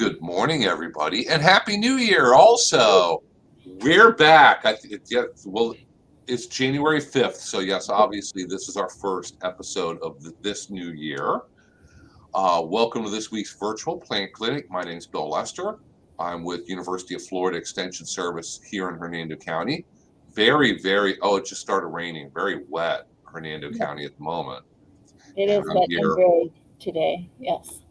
Good morning, everybody, and Happy New Year also. We're back. It's January 5th, so yes, obviously, this is our first episode of this new year. Welcome to this week's virtual plant clinic. My name is Bill Lester. I'm with University of Florida Extension Service here in Hernando County. It just started raining. Very wet Hernando County at the moment. It And is I'm wet here. and gray today, yes.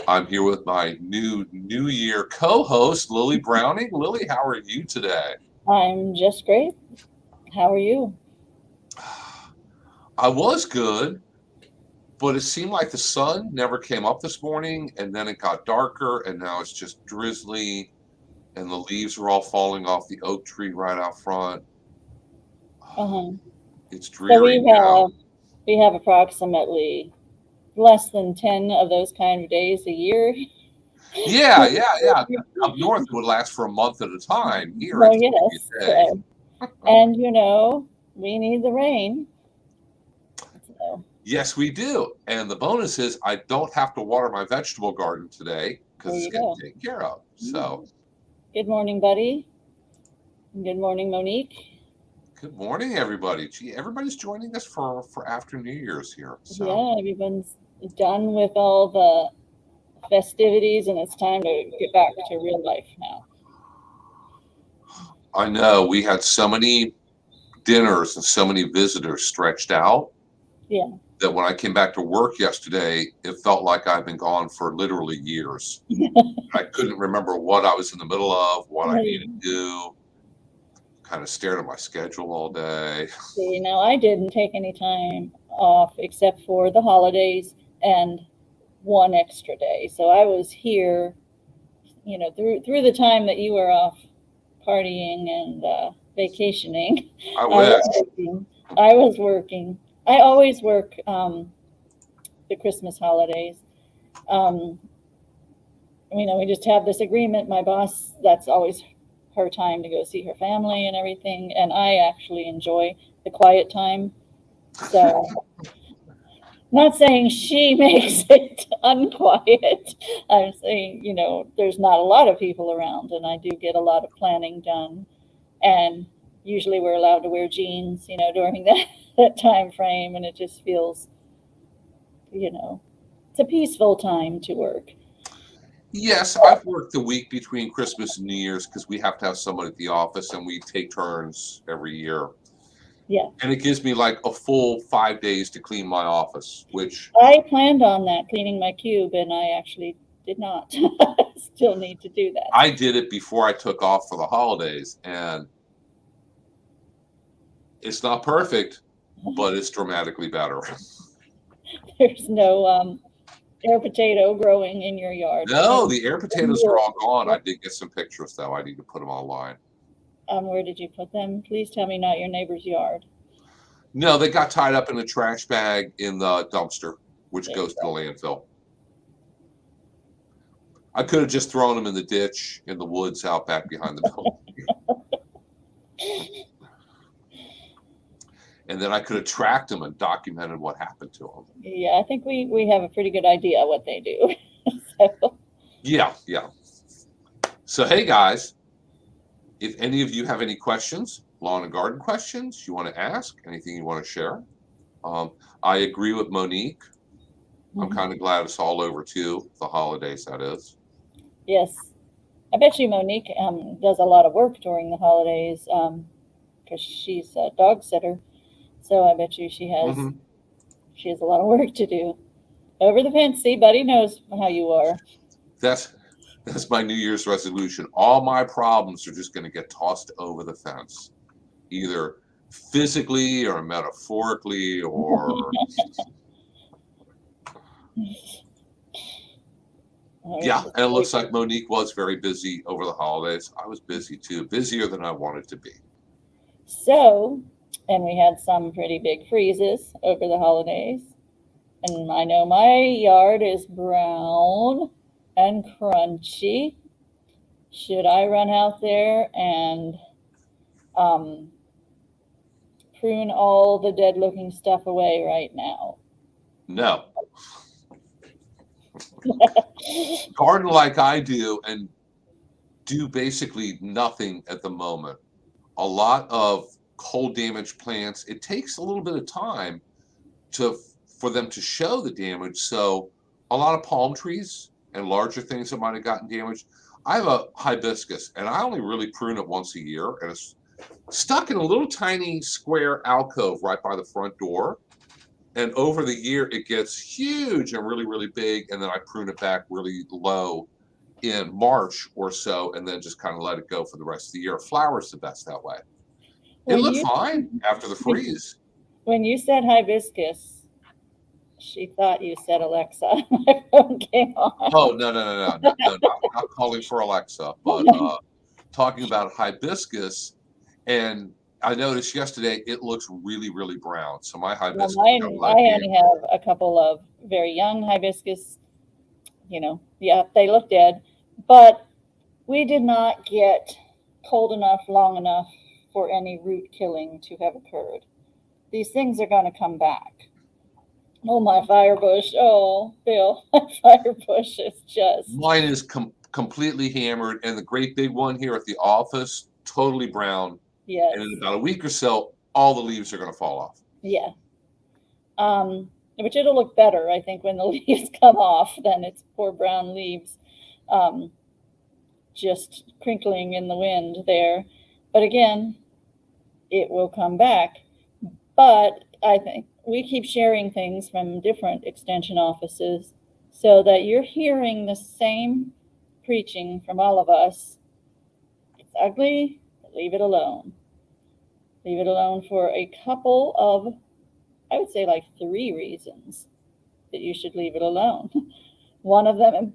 I'm here with my New Year co-host, Lily Browning. Lily, how are you today? I'm just great. How are you? I was good, but it seemed like the sun never came up this morning, and then it got darker, and now it's just drizzly, and the leaves are all falling off the oak tree right out front. Uh-huh. It's So dreary now. we have approximately less than 10 of those kind of days a year. Yeah. Up north it would last for a month at a time. Here Well, it's yes. a day. And we need the rain. So. Yes, we do. And the bonus is I don't have to water my vegetable garden today because it's getting taken care of. So, good morning, buddy. Good morning, Monique. good morning, everybody. Gee, everybody's joining us for after New Year's here. So. Yeah, everyone's done with all the festivities, and it's time to get back to real life now. I know we had so many dinners and so many visitors stretched out. Yeah. That when I came back to work yesterday, it felt like I've been gone for literally years. I couldn't remember what I was in the middle of, what I needed to do. Kind of stared at my schedule all day. I didn't take any time off except for the holidays and one extra day. So I was here, through the time that you were off partying and vacationing. I wish. I was working. I always work the Christmas holidays. We just have this agreement. My boss, that's always her time to go see her family and everything, and I actually enjoy the quiet time. So not saying she makes it unquiet. I'm saying, there's not a lot of people around, and I do get a lot of planning done. And usually we're allowed to wear jeans, during that time frame, and it just feels, it's a peaceful time to work. Yes, I've worked the week between Christmas and New Year's because we have to have someone at the office and we take turns every year. Yeah. And it gives me like a full 5 days to clean my office, which I planned on that, cleaning my cube, and I actually did not. Still need to do that. I did it before I took off for the holidays, and it's not perfect, but it's dramatically better. There's no air potato growing in your yard. No, the air potatoes are all gone. I did get some pictures, though. I need to put them online. Where did you put them? Please tell me not your neighbor's yard. No, they got tied up in a trash bag in the dumpster, which goes to the landfill. I could have just thrown them in the ditch in the woods out back behind the building. And then I could have tracked them and documented what happened to them. Yeah, I think we have a pretty good idea what they do. So. Yeah. So, hey, guys, if any of you have any questions, lawn and garden questions you want to ask, anything you want to share, I agree with Monique. I'm kind of glad it's all over, too, the holidays, that is. Yes. I bet you Monique does a lot of work during the holidays because she's a dog sitter. So I bet you she has a lot of work to do. Over the fence, see, Buddy knows how you are. That's my New Year's resolution. All my problems are just going to get tossed over the fence, either physically or metaphorically or... Yeah, and it looks like Monique was very busy over the holidays. I was busy, too, busier than I wanted to be. So, and we had some pretty big freezes over the holidays. And I know my yard is brown and crunchy. Should I run out there and prune all the dead-looking stuff away right now? No. garden like I do and do basically nothing at the moment. A lot of cold damaged plants, it takes a little bit of time for them to show the damage. So a lot of palm trees and larger things that might have gotten damaged. I have a hibiscus and I only really prune it once a year, and it's stuck in a little tiny square alcove right by the front door. And over the year, it gets huge and really, really big. And then I prune it back really low in March or so, and then just kind of let it go for the rest of the year. Flowers the best that way. It When looked you fine after the freeze. when you said hibiscus, she thought you said Alexa. My phone came on. Oh, no, not calling for Alexa, but talking about hibiscus. And I noticed yesterday it looks really, really brown. So my Well, hibiscus mine, got a I lot of only damage. have a couple of very young hibiscus. Yeah, they look dead, but we did not get cold enough long enough for any root killing to have occurred. These things are going to come back. Oh, my firebush. Oh, Bill, my firebush is just, Mine is completely hammered, and the great big one here at the office, totally brown. yes, And in about a week or so, all the leaves are going to fall off. yeah. Which it'll look better, I think, when the leaves come off than its poor brown leaves just crinkling in the wind there. But again, it will come back. But I think we keep sharing things from different extension offices so that you're hearing the same preaching from all of us. It's ugly, leave it alone. Leave it alone for a couple of, I would say like 3 reasons that you should leave it alone. One of them,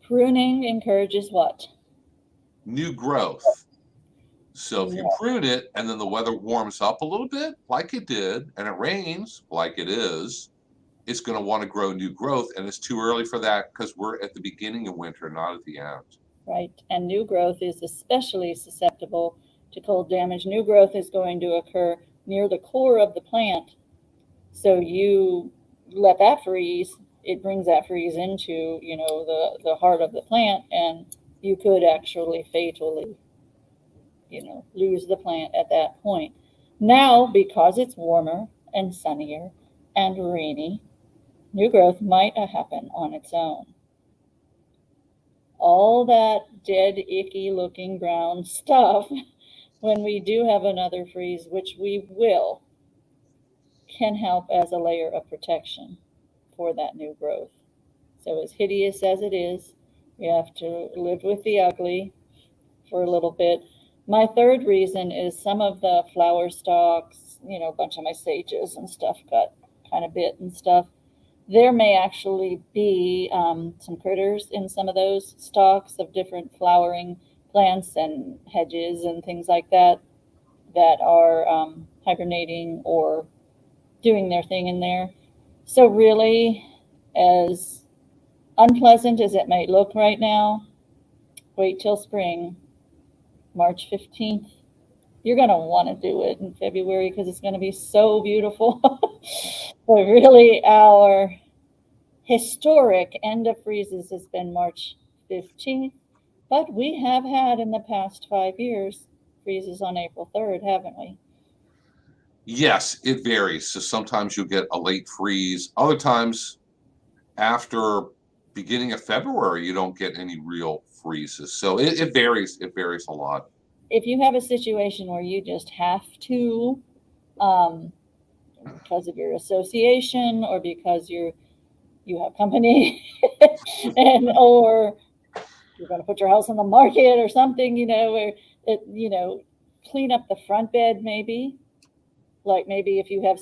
pruning encourages what? New growth. So if you prune it and then the weather warms up a little bit, like it did, and it rains, like it is, it's going to want to grow new growth. And it's too early for that because we're at the beginning of winter, not at the end. Right. And new growth is especially susceptible to cold damage. New growth is going to occur near the core of the plant. So you let that freeze, it brings that freeze into, the heart of the plant, and you could actually fatally, lose the plant at that point. Now, because it's warmer and sunnier and rainy, new growth might happen on its own. All that dead, icky looking brown stuff, when we do have another freeze, which we will, can help as a layer of protection for that new growth. So as hideous as it is, we have to live with the ugly for a little bit. My third reason is some of the flower stalks, a bunch of my sages and stuff got kind of bit and stuff. There may actually be some critters in some of those stalks of different flowering plants and hedges and things like that are hibernating or doing their thing in there. So really, as unpleasant as it may look right now, wait till spring, March 15th. You're going to want to do it in February because it's going to be so beautiful. But really, our historic end of freezes has been March 15th. But we have had in the past 5 years freezes on April 3rd, haven't we? Yes, it varies. So sometimes you'll get a late freeze. Other times, after beginning of February, you don't get any real freezes. So it varies. It varies a lot. If you have a situation where you just have to, because of your association or because you have company, or you're going to put your house on the market or something, where clean up the front bed maybe. Like maybe if you have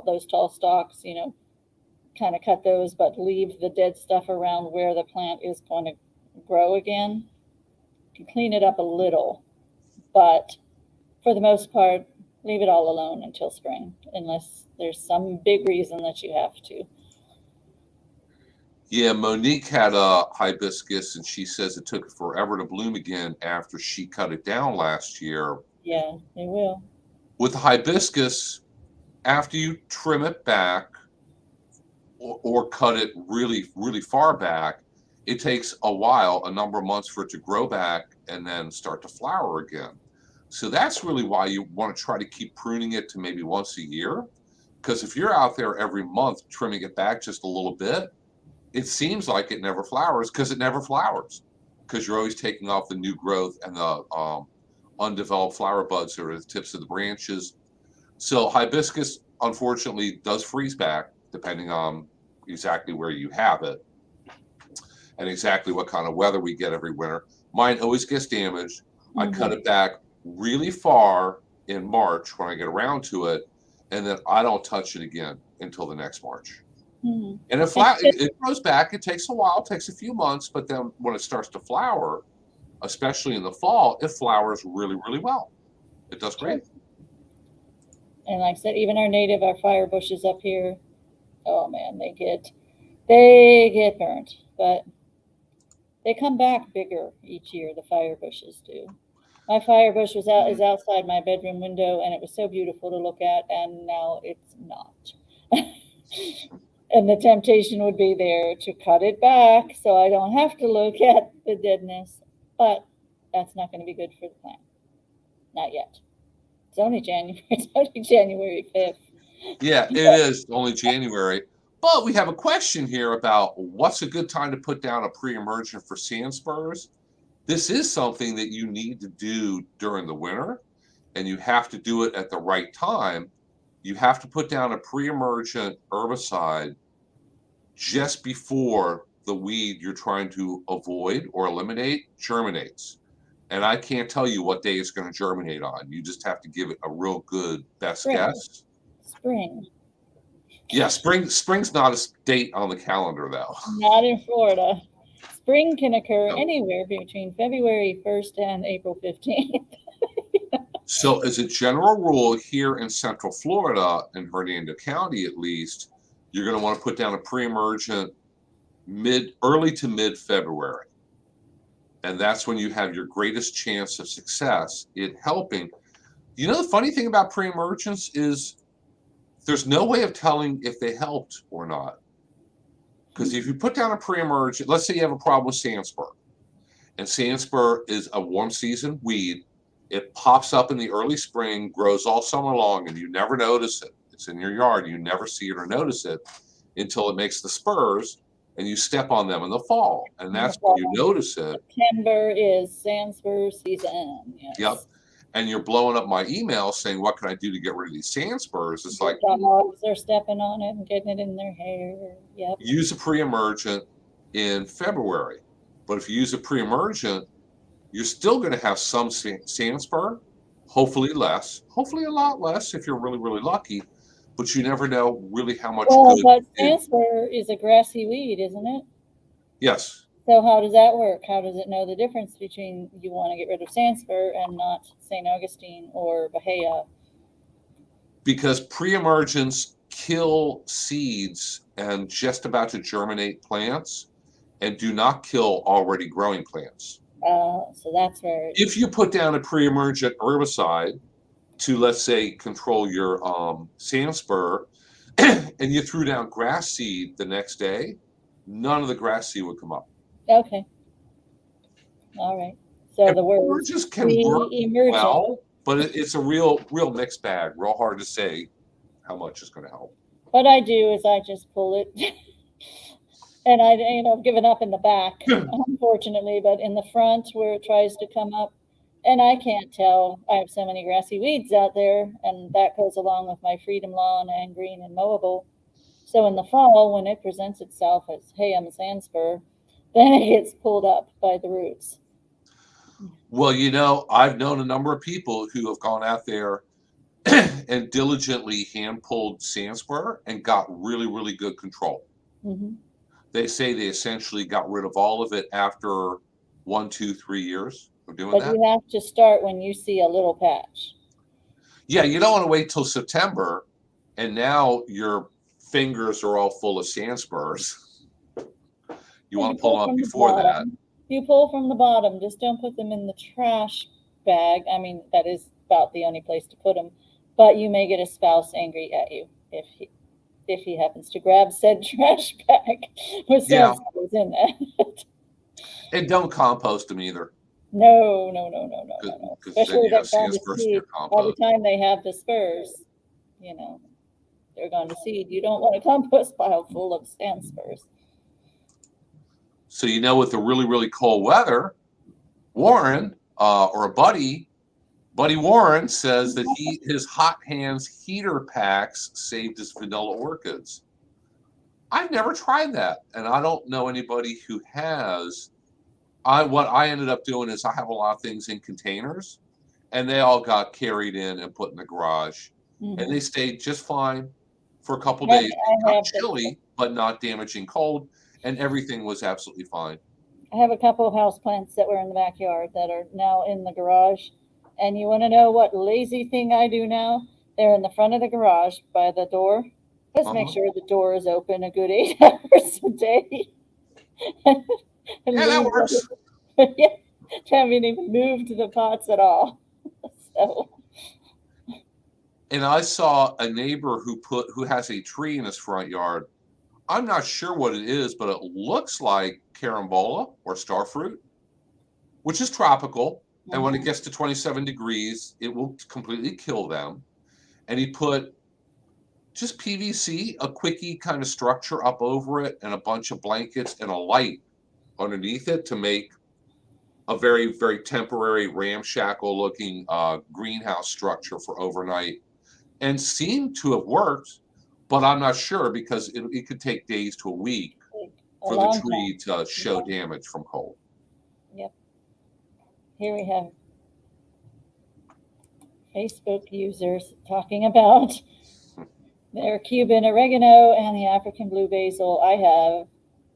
those tall stalks, kind of cut those, but leave the dead stuff around where the plant is going to grow again. You can clean it up a little, but for the most part, leave it all alone until spring, unless there's some big reason that you have to. Yeah, Monique had a hibiscus, and she says it took forever to bloom again after she cut it down last year. Yeah, they will. With the hibiscus, after you trim it back, or cut it really, really far back, it takes a while, a number of months for it to grow back and then start to flower again. So that's really why you want to try to keep pruning it to maybe once a year. Because if you're out there every month trimming it back just a little bit, it seems like it never flowers because it never flowers. Because you're always taking off the new growth and the undeveloped flower buds that are at the tips of the branches. So hibiscus, unfortunately, does freeze back depending on exactly where you have it and exactly what kind of weather we get every winter. Mine always gets damaged. I cut it back really far in March when I get around to it, and then I don't touch it again until the next March. Mhm. And it grows back. It takes a while, it takes a few months, but then when it starts to flower, especially in the fall, it flowers really, really well. It does great. And like I said, even our fire bushes up here, oh man, they get burnt, but they come back bigger each year. The fire bushes do. My fire bush is outside my bedroom window, and it was so beautiful to look at, and now it's not. And the temptation would be there to cut it back so I don't have to look at the deadness, but that's not going to be good for the plant. Not yet. It's only January. It's only January 5th. Yeah, it is only January. But we have a question here about what's a good time to put down a pre-emergent for sand spurs. This is something that you need to do during the winter, and you have to do it at the right time. You have to put down a pre-emergent herbicide just before the weed you're trying to avoid or eliminate germinates. And I can't tell you what day it's going to germinate on. You just have to give it a real good best guess. Spring. Yeah, spring's not a date on the calendar though. Not in Florida. Spring can occur anywhere between February 1st and April 15th. So as a general rule here in Central Florida, in Hernando County at least, you're going to want to put down a pre-emergent early to mid-February. And that's when you have your greatest chance of success in helping. You know, the funny thing about pre-emergents is there's no way of telling if they helped or not. Because if you put down a pre-emergent, let's say you have a problem with sandspur, and sandspur is a warm season weed. It pops up in the early spring, grows all summer long, and you never notice it. It's in your yard. You never see it or notice it until it makes the spurs, and you step on them in the fall. And that's when you notice it. September is sandspur season. Yes. Yep. And you're blowing up my email saying, what can I do to get rid of these sandspurs? It's like dogs are stepping on it and getting it in their hair. Yep. Use a pre-emergent in February. But if you use a pre-emergent, you're still going to have some sandspur, hopefully less, hopefully a lot less if you're really, really lucky. But you never know really how much good. But sandspur is a grassy weed, isn't it? Yes. So how does that work? How does it know the difference between you want to get rid of sandspur and not St. Augustine or Bahia? Because pre-emergents kill seeds and just about to germinate plants and do not kill already growing plants. So that's where. If you put down a pre-emergent herbicide to, let's say, control your sandspur, and you threw down grass seed the next day, none of the grass seed would come up. Okay. All right. So the word just can work well, but it's a real mixed bag. Real hard to say how much is going to help. What I do is I just pull it, and I've given up in the back, unfortunately, but in the front where it tries to come up, and I can't tell. I have so many grassy weeds out there, and that goes along with my Freedom Lawn and Green and Mowable. So in the fall, when it presents itself as, hey, I'm a sandspur, then it gets pulled up by the roots. Well, I've known a number of people who have gone out there and diligently hand-pulled sandspur and got really, really good control. Mm-hmm. They say they essentially got rid of all of it after 1, 2, 3 years of doing that. But you have to start when you see a little patch. Yeah, you don't want to wait till September, and now your fingers are all full of sandspurs. You want to pull them up before that. You pull from the bottom. Just don't put them in the trash bag. I mean, that is about the only place to put them. But you may get a spouse angry at you if he happens to grab said trash bag with Yeah. sand spurs in it. And don't compost them either. No, no, no, no, no, no, no. Because then Especially you if they're have gone sand to spurs in your seed. By the compost. time they have the spurs, you know, they're gone to seed. You don't want a compost pile full of sand spurs. So with the really, really cold weather, Warren or a Buddy Warren says that his Hot Hands heater packs saved his vanilla orchids. I've never tried that, and I don't know anybody who has. What I ended up doing is I have a lot of things in containers, and they all got carried in and put in the garage, and they stayed just fine for a couple days. It got chilly, but not damaging cold, and everything was absolutely fine. I have a couple of houseplants that were in the backyard that are now in the garage. And you want to know what lazy thing I do now? They're in the front of the garage by the door. Just make sure the door is open a good 8 hours a day. Yeah, that works. Yeah, haven't even moved the pots at all. So. And I saw a neighbor who has a tree in his front yard. I'm not sure what it is, but it looks like carambola or starfruit, which is tropical. And when it gets to 27 degrees, it will completely kill them. And he put just PVC, a quickie kind of structure up over it, and a bunch of blankets and a light underneath it to make a very, very temporary ramshackle looking greenhouse structure for overnight, and seemed to have worked, but I'm not sure because it could take days to a week for the tree to show damage from cold. Yep. Here we have Facebook users talking about their Cuban oregano and the African blue basil. I have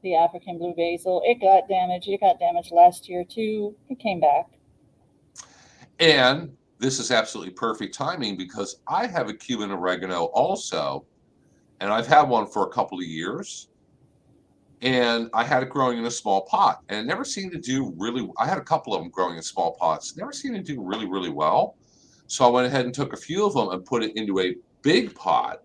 the African blue basil. It got damaged. It got damaged last year too. It came back. And this is absolutely perfect timing because I have a Cuban oregano also, and I've had one for a couple of years. And I had it growing in a small pot, and it never seemed to do really. I had a couple of them growing in small pots. Never seemed to do really, really well. So I went ahead and took a few of them and put it into a big pot.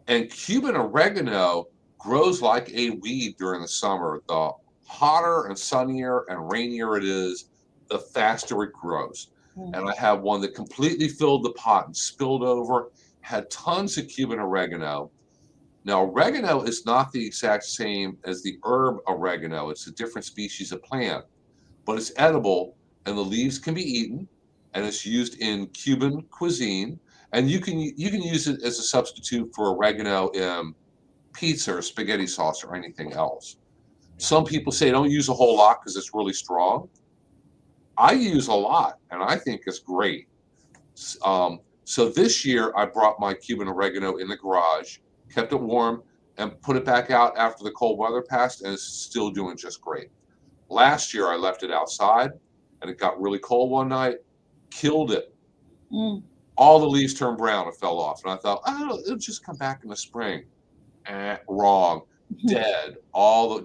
And Cuban oregano grows like a weed during the summer. The hotter and sunnier and rainier it is, the faster it grows. And I have one that completely filled the pot and spilled over, had tons of Cuban oregano. Now, oregano is not the exact same as the herb oregano. It's a different species of plant, but it's edible, and the leaves can be eaten, and it's used in Cuban cuisine. And you can use it as a substitute for oregano in pizza or spaghetti sauce or anything else. Some people say don't use a whole lot because it's really strong. I use a lot, and I think it's great. So this year, I brought my Cuban oregano in the garage, kept it warm, and put it back out after the cold weather passed, and it's still doing just great. Last year, I left it outside, and it got really cold one night, killed it. All the leaves turned brown and fell off. And I thought, oh, it'll just come back in the spring. Wrong. Dead.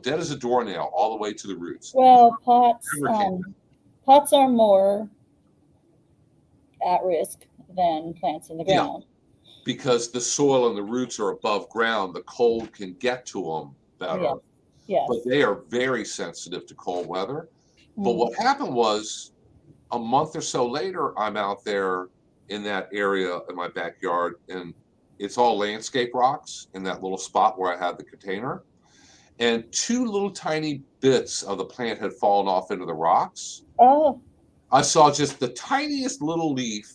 Dead as a doornail all the way to the roots. Well, pots are more at risk than plants in the ground. Yeah, because the soil and the roots are above ground, the cold can get to them better. Yes. But they are very sensitive to cold weather. But what happened was a month or so later, I'm out there in that area in my backyard, and it's all landscape rocks in that little spot where I had the container. And 2 little tiny bits of the plant had fallen off into the rocks. Oh. I saw just the tiniest little leaf.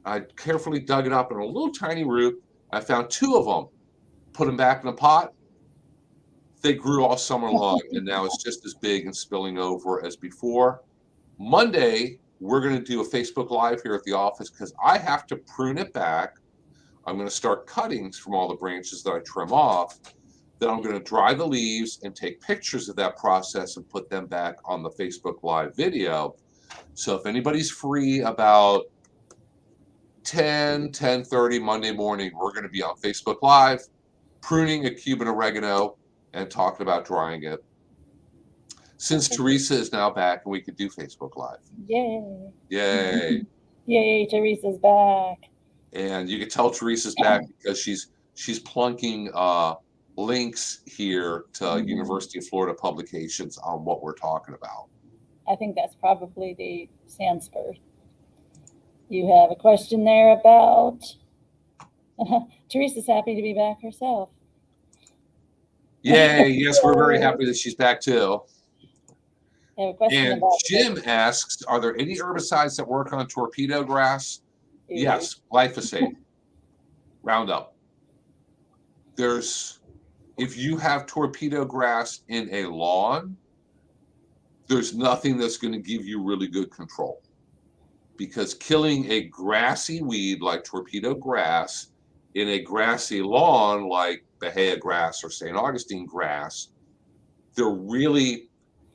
I carefully dug it up in a little tiny root. I found 2 of them, put them back in a pot. They grew all summer long, and now it's just as big and spilling over as before. Monday, we're going to do a Facebook Live here at the office because I have to prune it back. I'm going to start cuttings from all the branches that I trim off. Then I'm going to dry the leaves and take pictures of that process and put them back on the Facebook Live video. So if anybody's free about 10:30 Monday morning, we're going to be on Facebook Live, pruning a Cuban oregano and talking about drying it. Since Teresa is now back and we could do Facebook Live. Yay. Yay. Yay, Teresa's back. And you can tell Teresa's back because she's she's plunking links here to University of Florida publications on what we're talking about. I think that's probably the Sandspur. You have a question there about Teresa's happy to be back herself. Yay, yes, we're very happy that she's back too. I have a question And about Jim asks, are there any herbicides that work on torpedo grass? Yes, glyphosate, Roundup. If you have torpedo grass in a lawn, there's nothing that's going to give you really good control, because killing a grassy weed like torpedo grass in a grassy lawn like Bahia grass or St. Augustine grass, they're really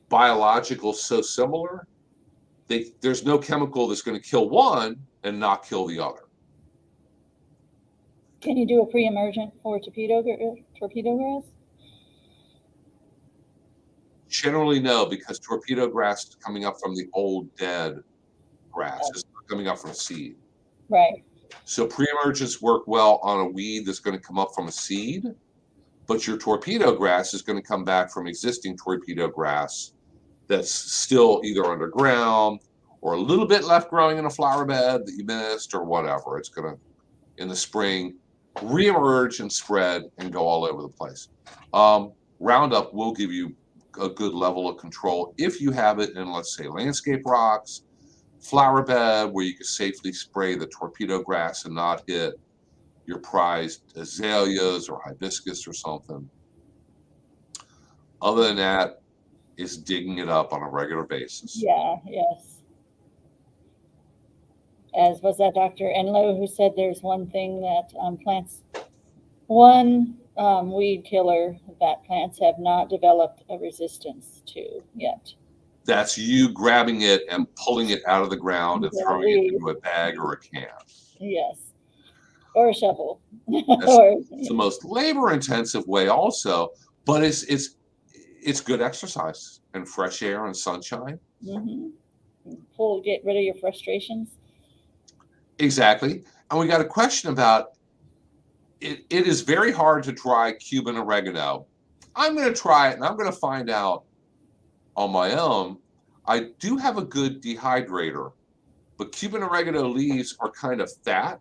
biological so similar. There's no chemical that's going to kill one and not kill the other. Can you do a pre-emergent for torpedo grass? Generally, no, because torpedo grass is coming up from the old dead grass. It's not coming up from seed. Right. So pre-emergents work well on a weed that's going to come up from a seed, but your torpedo grass is going to come back from existing torpedo grass that's still either underground or a little bit left growing in a flower bed that you missed or whatever. It's going to, in the spring, reemerge and spread and go all over the place. Roundup will give you a good level of control if you have it in, let's say, landscape rocks, flower bed, where you can safely spray the torpedo grass and not hit your prized azaleas or hibiscus or something. Other than that, it's digging it up on a regular basis. Yeah, yes. As was that Dr. Enlow who said there's one thing that one weed killer that plants have not developed a resistance to yet. That's you grabbing it and pulling it out of the ground and throwing it into a bag or a can. Yes. Or a shovel. It's the most labor-intensive way also, but it's good exercise and fresh air and sunshine. Get rid of your frustrations. Exactly. And we got a question about it. It is very hard to dry Cuban oregano. I'm going to try it and I'm going to find out on my own. I do have a good dehydrator, but Cuban oregano leaves are kind of fat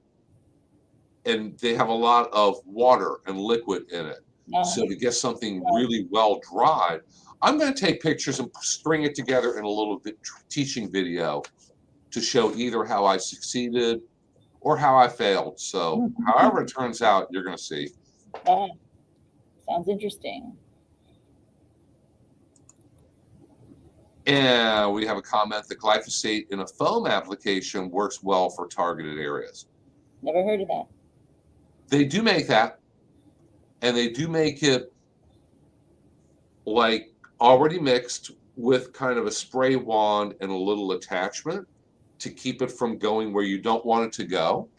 and they have a lot of water and liquid in it. So to get something really well dried, I'm going to take pictures and string it together in a little bit teaching video to show either how I succeeded or how I failed. So however it turns out, you're going to see. Sounds interesting. And we have a comment that glyphosate in a foam application works well for targeted areas. Never heard of that. They do make that, and they do make it like already mixed with kind of a spray wand and a little attachment to keep it from going where you don't want it to go,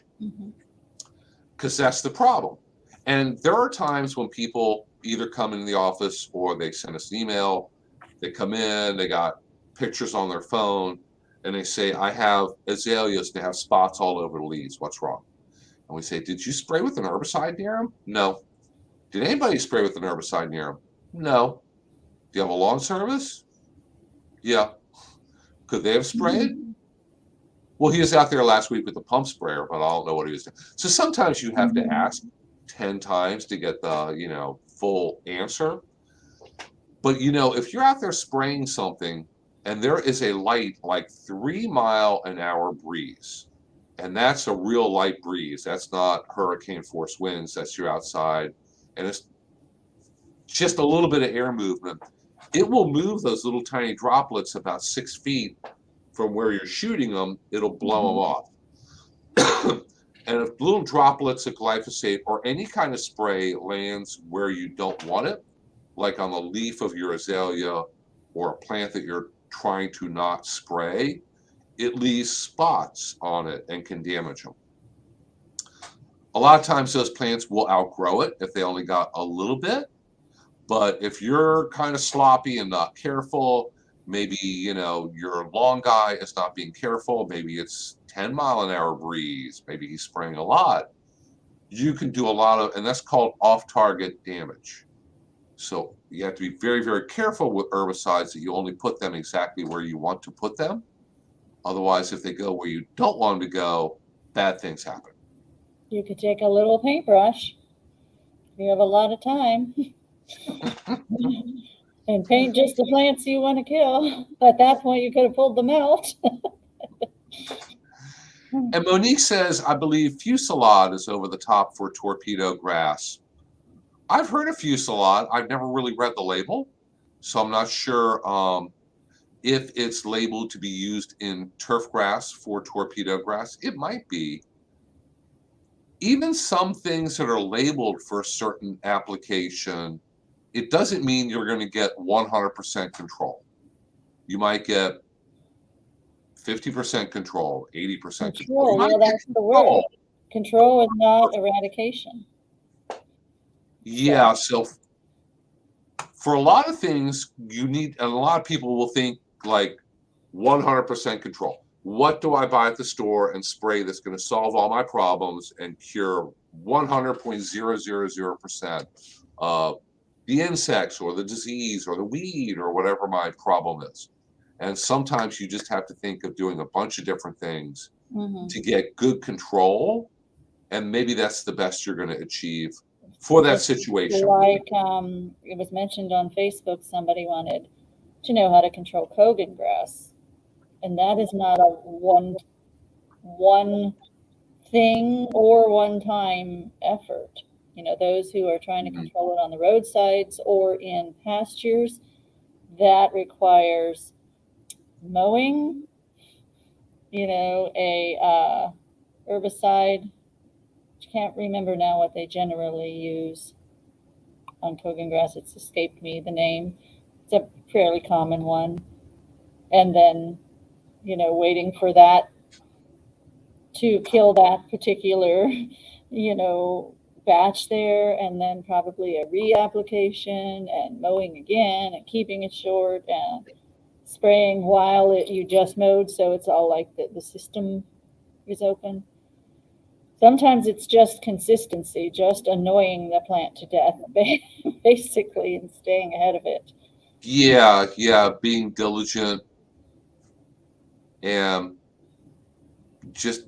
because that's the problem. And there are times when people either come into the office or they send us an email, they come in, they got pictures on their phone, and they say, I have azaleas, they have spots all over the leaves. What's wrong? And we say, did you spray with an herbicide near them? No. Did anybody spray with an herbicide near them? No. Do you have a lawn service? Yeah. Could they have sprayed? Well, he was out there last week with the pump sprayer, but I don't know what he was doing. So sometimes you have to ask 10 times to get the, full answer. But, if you're out there spraying something and there is a light, like 3-mile-an-hour breeze, and that's a real light breeze. That's not hurricane force winds. That's you're outside, and it's just a little bit of air movement. It will move those little tiny droplets about 6 feet from where you're shooting them. It'll blow them off. And if little droplets of glyphosate or any kind of spray lands where you don't want it, like on the leaf of your azalea or a plant that you're trying to not spray, it leaves spots on it and can damage them. A lot of times those plants will outgrow it if they only got a little bit. But if you're kind of sloppy and not careful, maybe, your lawn guy is not being careful, maybe it's 10-mile-an-hour breeze, maybe he's spraying a lot, you can do a lot of, and that's called off-target damage. So you have to be very, very careful with herbicides that you only put them exactly where you want to put them. Otherwise, if they go where you don't want them to go, bad things happen. You could take a little paintbrush. You have a lot of time. And paint just the plants you want to kill. At that point, you could have pulled them out. And Monique says, I believe fusillade is over the top for torpedo grass. I've heard of fusillade. I've never really read the label, so I'm not sure if it's labeled to be used in turf grass for torpedo grass. It might be. Even some things that are labeled for a certain application, it doesn't mean you're going to get 100% control. You might get 50% control, 80% control. Well, that's the word. Control is not eradication. Yeah, so for a lot of things, you need, and a lot of people will think like 100% control. What do I buy at the store and spray that's going to solve all my problems and cure 100.000% of the insects or the disease or the weed or whatever my problem is? And sometimes you just have to think of doing a bunch of different things to get good control, and maybe that's the best you're going to achieve for that situation. Like it was mentioned on Facebook, somebody wanted to know how to control Kogan grass. And that is not a one thing or one time effort. You know, those who are trying to control it on the roadsides or in pastures, that requires mowing, you know, a herbicide. I can't remember now what they generally use on Kogan grass. It's escaped me the name. It's a fairly common one. And then, you know, waiting for that to kill that particular, you know, batch there, and then probably a reapplication and mowing again and keeping it short and spraying while you just mowed, so it's all like the system is open. Sometimes it's just consistency, just annoying the plant to death, basically, and staying ahead of it. Yeah, being diligent and just,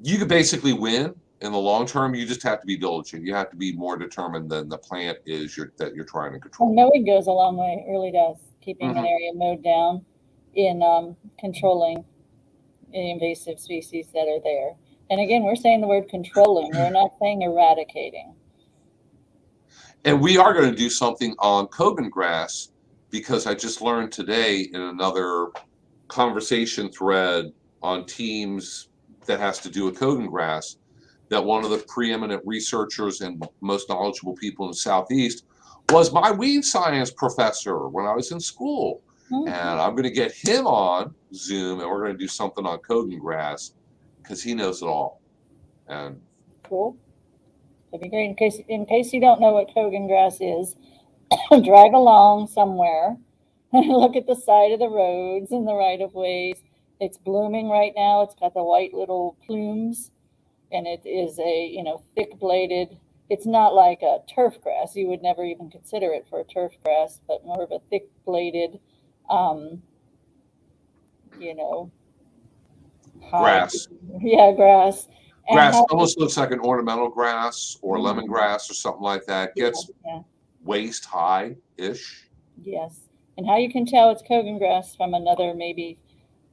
you could basically win in the long term. You just have to be diligent. You have to be more determined than the plant is that you're trying to control. Mowing goes a long way, it really does. Keeping an area mowed down in controlling invasive species that are there. And again, we're saying the word controlling. We're not saying eradicating. And we are going to do something on Kogan grass, because I just learned today in another conversation thread on Teams that has to do with Kogan grass that one of the preeminent researchers and most knowledgeable people in the Southeast was my weed science professor when I was in school. And I'm going to get him on Zoom, and we're going to do something on Kogan grass because he knows it all. And cool. That'd be great. In case you don't know what Kogan grass is, drive along somewhere and look at the side of the roads and the right of ways. It's blooming right now. It's got the white little plumes, and it is a, you know, thick bladed. It's not like a turf grass. You would never even consider it for a turf grass, but more of a thick bladed, you know, grass. Yeah, grass. Grass almost looks like an ornamental grass or lemongrass or something like that. Gets waist high-ish. Yes. And how you can tell it's Kogan grass from another, maybe,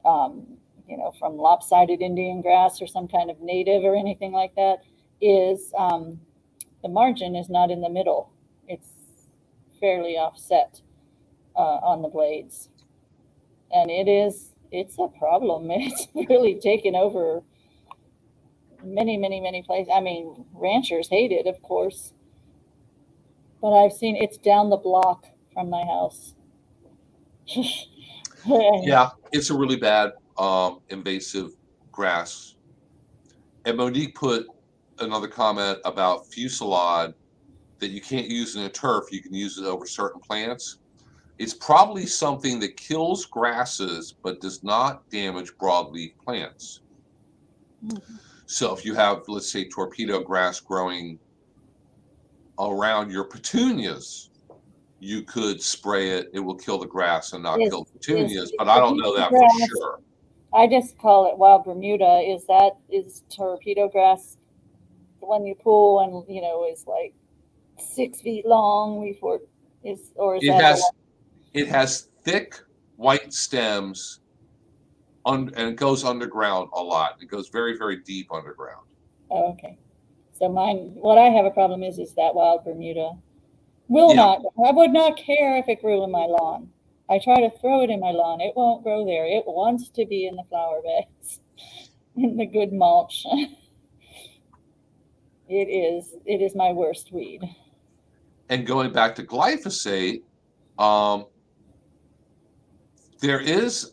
you know, from lopsided Indian grass or some kind of native or anything like that, is the margin is not in the middle. It's fairly offset on the blades. And it's a problem. It's really taken over many places. I mean, ranchers hate it, of course. But I've seen it's down the block from my house. Yeah, it's a really bad invasive grass. And Monique put another comment about fusillade that you can't use in a turf. You can use it over certain plants. It's probably something that kills grasses but does not damage broadleaf plants. So if you have, let's say, torpedo grass growing around your petunias, you could spray it. It will kill the grass and not Is kill the petunias, is but I don't know torpedo that for grass? sure. I just call it wild Bermuda. Is torpedo grass the one you pull and is like 6 feet long before is It that the has one? it has thick white stems and it goes underground a lot. It goes very, very deep underground. Oh, okay. So mine, what I have a problem is that wild Bermuda will Yeah, not. I would not care if it grew in my lawn. I try to throw it in my lawn. It won't grow there. It wants to be in the flower beds, in the good mulch. It is my worst weed. and going back to glyphosate, um, there is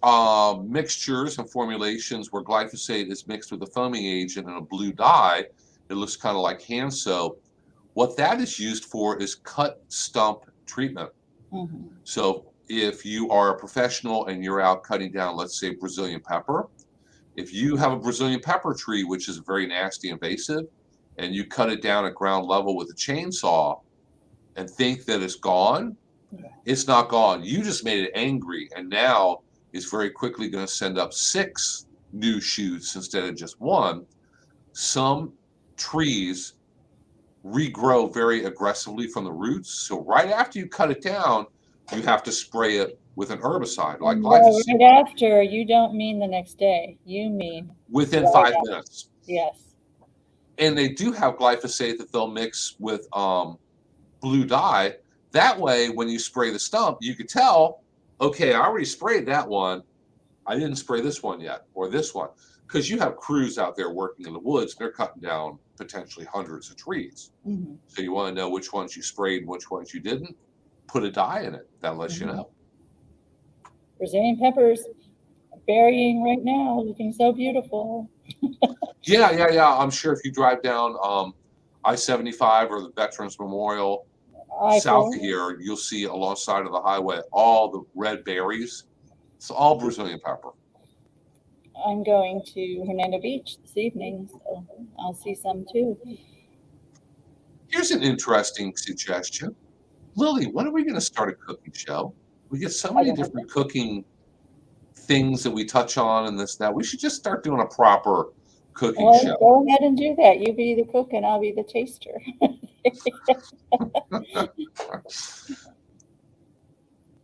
mixtures and formulations where glyphosate is mixed with a foaming agent and a blue dye. It looks kind of like hand soap. What that is used for is cut stump treatment. Hmm. So if you are a professional and you're out cutting down, let's say, Brazilian pepper, if you have a Brazilian pepper tree, which is very nasty invasive, and you cut it down at ground level with a chainsaw and think that it's gone, it's not gone. You just made it angry, and now it's very quickly going to send up 6 new shoots instead of just one. Some trees regrow very aggressively from the roots. So right after you cut it down, you have to spray it with an herbicide like No, glyphosate right after, you don't mean the next day. You mean within right 5 after. minutes. Yes. And they do have glyphosate that they'll mix with blue dye. That way, when you spray the stump, you could tell, okay, I already sprayed that one. I didn't spray this one yet, or this one. Because you have crews out there working in the woods, and they're cutting down potentially hundreds of trees. Hmm. So you want to know which ones you sprayed and which ones you didn't. Put a dye in it. That lets you Hmm. know. Brazilian peppers berrying right now, looking so beautiful. Yeah. I'm sure if you drive down I-75 or the Veterans Memorial south of I-4. here, you'll see alongside of the highway all the red berries. It's all Brazilian pepper. I'm going to Hernando Beach this evening, so I'll see some too. Here's an interesting suggestion. Lily, when are we going to start a cooking show? We get so I many don't different cooking things that we touch on and this, that. We should just start doing a proper cooking Well, show. go ahead and do that. You be the cook and I'll be the taster.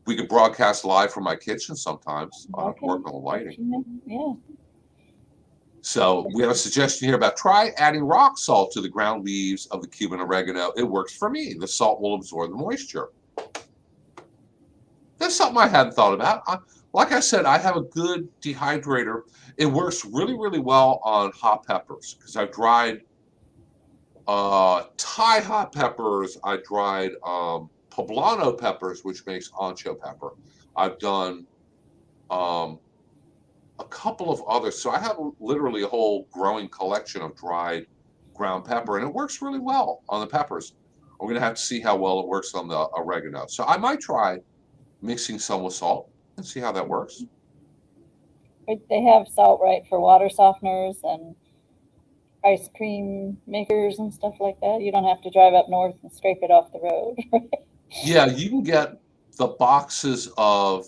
We could broadcast live from my kitchen sometimes. I have to Okay. work on the lighting. Yeah. So we have a suggestion here about try adding rock salt to the ground leaves of the Cuban oregano. It works for me. The salt will absorb the moisture. That's something I hadn't thought about. Like I said, I have a good dehydrator. It works really, really well on hot peppers because I've dried Thai hot peppers. I dried poblano peppers, which makes ancho pepper. I've done a couple of others. So I have literally a whole growing collection of dried ground pepper, and it works really well on the peppers. We're going to have to see how well it works on the oregano. So I might try mixing some with salt and see how that works. They have salt, right, for water softeners and ice cream makers and stuff like that. You don't have to drive up north and scrape it off the road. Yeah, you can get the boxes of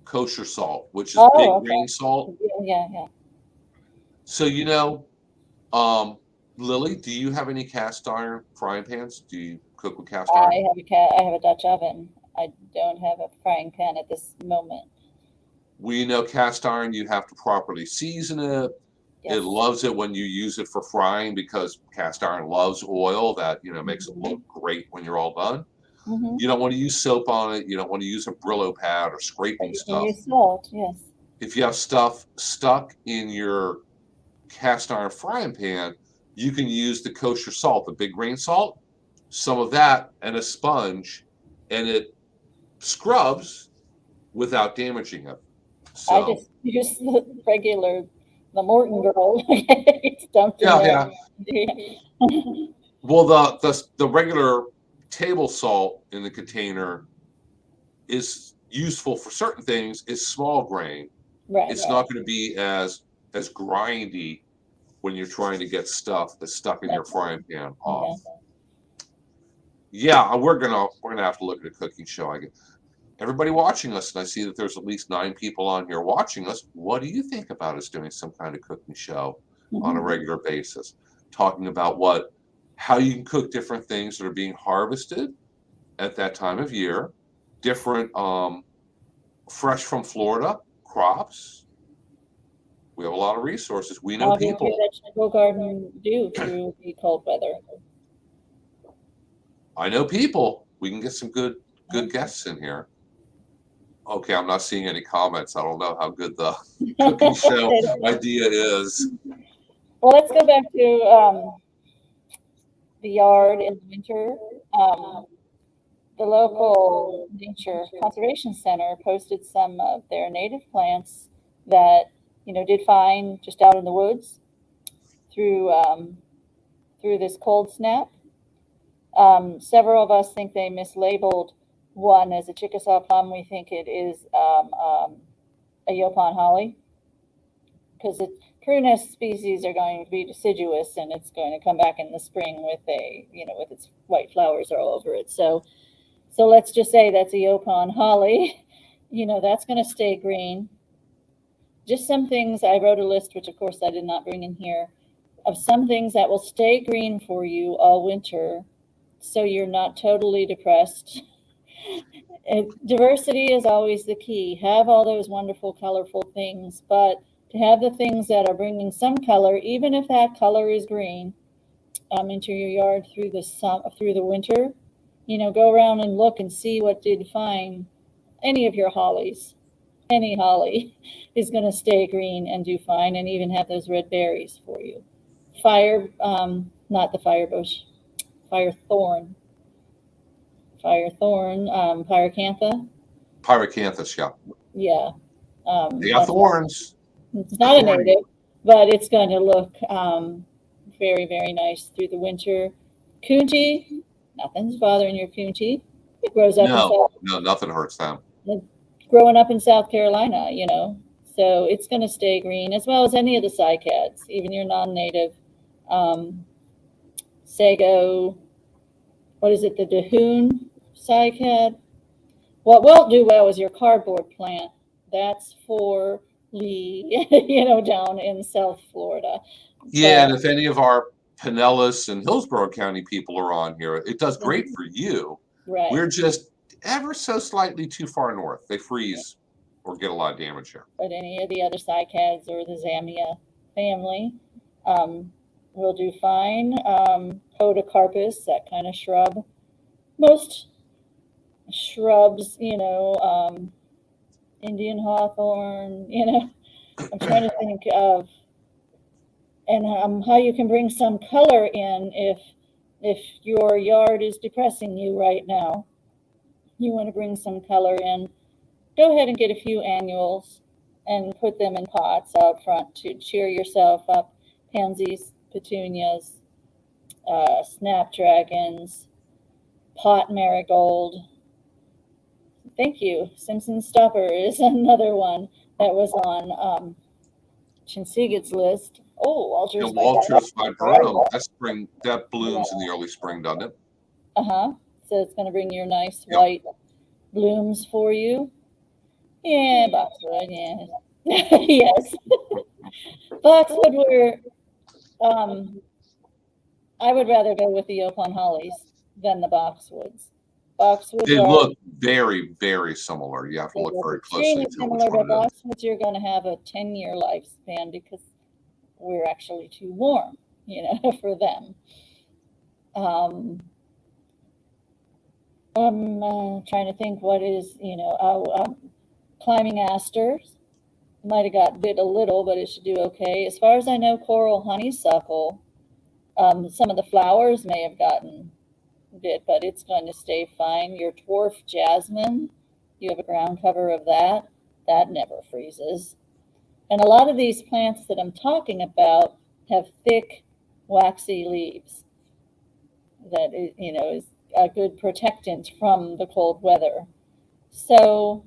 kosher salt, which is big Oh, okay. grain salt. Yeah. So, Lily, do you have any cast iron frying pans? Do you cook with cast iron? I have a Dutch oven. I don't have a frying pan at this moment. Well, cast iron, you have to properly season it. Yes. It loves it when you use it for frying because cast iron loves oil that, makes it look great when you're all done. Mm-hmm. You don't want to use soap on it. You don't want to use a Brillo pad or scraping You stuff. can use salt, yes. If you have stuff stuck in your cast iron frying pan, you can use the kosher salt, the big grain salt, some of that and a sponge, and it scrubs without damaging it. So, I just use the Morton girl. It's dumped in there. Well, the regular table salt in the container is useful for certain things. It's small grain. Right. It's not going to be as grindy when you're trying to get stuff that's stuck in your frying pan off. Yeah. Yeah, we're gonna have to look at a cooking show. Everybody watching us, and I see that there's at least 9 people on here watching us. What do you think about us doing some kind of cooking show on a regular basis, talking about how you can cook different things that are being harvested at that time of year, different fresh from Florida crops. We have a lot of resources. We know How does your people. vegetable garden do through the cold weather? I know people. We can get some good guests in here. Okay, I'm not seeing any comments. I don't know how good the cooking show idea is. Well, let's go back to the yard in the winter. The local nature conservation center posted some of their native plants that did fine just out in the woods through this cold snap. Several of us think they mislabeled one as a Chickasaw plum. We think it is a Yaupon holly, because the prunus species are going to be deciduous, and it's going to come back in the spring with with its white flowers all over it. So let's just say that's a Yaupon holly. That's going to stay green. Just some things, I wrote a list, which of course I did not bring in here, of some things that will stay green for you all winter, so you're not totally depressed. Diversity is always the key. Have all those wonderful, colorful things, but to have the things that are bringing some color, even if that color is green, into your yard through the winter. Go around and look and see what did fine. Any of your hollies, any holly is going to stay green and do fine, and even have those red berries for you. Not the firebush, firethorn. Pyracantha. Pyracanthus, yeah. Yeah. They got thorns. It's not a native, but it's going to look very, very nice through the winter. Coontie, nothing's bothering your coontie. It grows up No, nothing hurts them. Growing up in South Carolina, so it's going to stay green, as well as any of the cycads, even your non-native. Sago, what is it, the Dahoon cycad? What won't do well is your cardboard plant. That's for Lee, down in South Florida. Yeah, and if any of our Pinellas and Hillsborough County people are on here, it does great for you. Right. We're just ever so slightly too far north. They freeze or get a lot of damage here. But any of the other cycads or the Zamia family will do fine. Podocarpus, that kind of shrub. Most shrubs, Indian hawthorn, I'm trying to think of, and how you can bring some color in if your yard is depressing you right now. You want to bring some color in, go ahead and get a few annuals and put them in pots out front to cheer yourself up. Pansies, petunias, snapdragons, pot marigold. Thank you. Simpson stopper is another one that was on Chinsigid's list. Oh, Walters viburnum. That blooms in the early spring, doesn't it? So it's going to bring your nice white blooms for you. Yeah, boxwood. Yeah. Yes. Boxwood I would rather go with the Yaupon hollies than the boxwoods. They look very, very similar. You have to look very closely to which one it is. Boxwoods, you're going to have a 10-year lifespan because we're actually too warm, for them. I'm trying to think what is, climbing asters. Might have got bit a little, but it should do okay. As far as I know, coral honeysuckle, some of the flowers may have gotten bit, but it's going to stay fine. Your dwarf jasmine, you have a ground cover of that never freezes. And a lot of these plants that I'm talking about have thick, waxy leaves that is a good protectant from the cold weather. So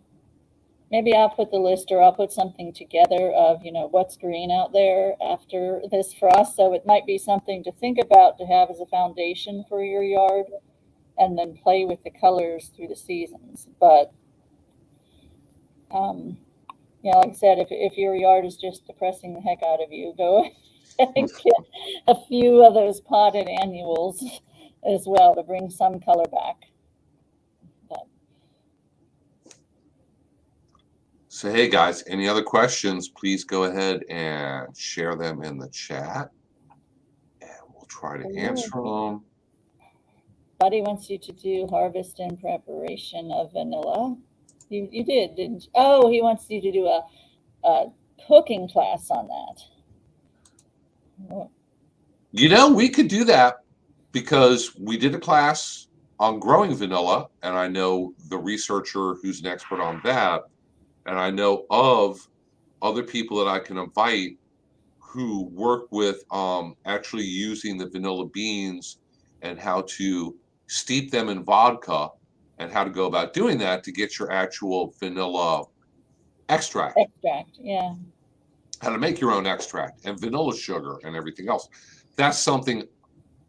maybe I'll put the list, or I'll put something together of, what's green out there after this frost. So it might be something to think about to have as a foundation for your yard, and then play with the colors through the seasons. But like I said, if your yard is just depressing the heck out of you, go and get a few of those potted annuals as well to bring some color back. But So, hey guys, any other questions? Please go ahead and share them in the chat, and we'll try to answer them. Buddy wants you to do harvest and preparation of vanilla. You did, didn't you? Oh, he wants you to do a cooking class on that. We could do that because we did a class on growing vanilla, and I know the researcher who's an expert on that, and I know of other people that I can invite who work with actually using the vanilla beans and how to steep them in vodka and how to go about doing that to get your actual vanilla extract. Yeah. How to make your own extract and vanilla sugar and everything else. That's something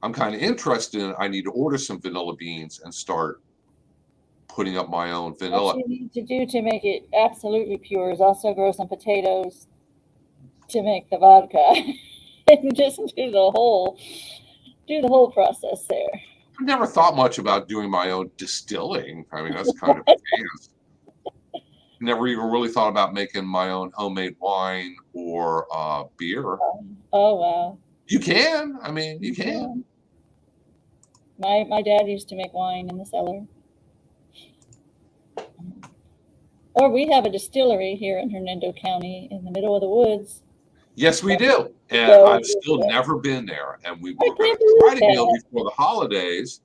I'm kind of interested in. I need to order some vanilla beans and start putting up my own vanilla. What you need to do to make it absolutely pure is also grow some potatoes to make the vodka, and just do the whole process there. I've never thought much about doing my own distilling. I mean, that's kind of advanced. Never even really thought about making my own homemade wine or beer. Oh wow! You can. I mean, you can. My dad used to make wine in the cellar. Or we have a distillery here in Hernando County in the middle of the woods. Yes, we do. And I've still never been there. And we were going to try to go before the holidays,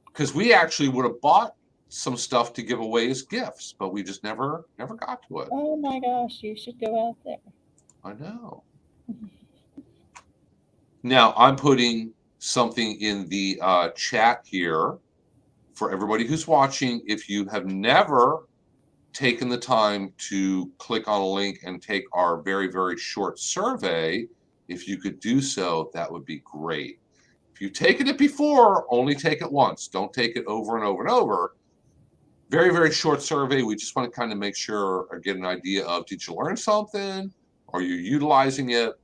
because we actually would have bought some stuff to give away as gifts, but we just never got to it. Oh my gosh, you should go out there. I know. Now, I'm putting something in the chat here for everybody who's watching. If you have never taken the time to click on a link and take our very, very short survey, if you could do so, that would be great. If you've taken it before, only take it once. Don't take it over and over and over. Very, very short survey. We just want to kind of make sure or get an idea of, did you learn something? Are you utilizing it?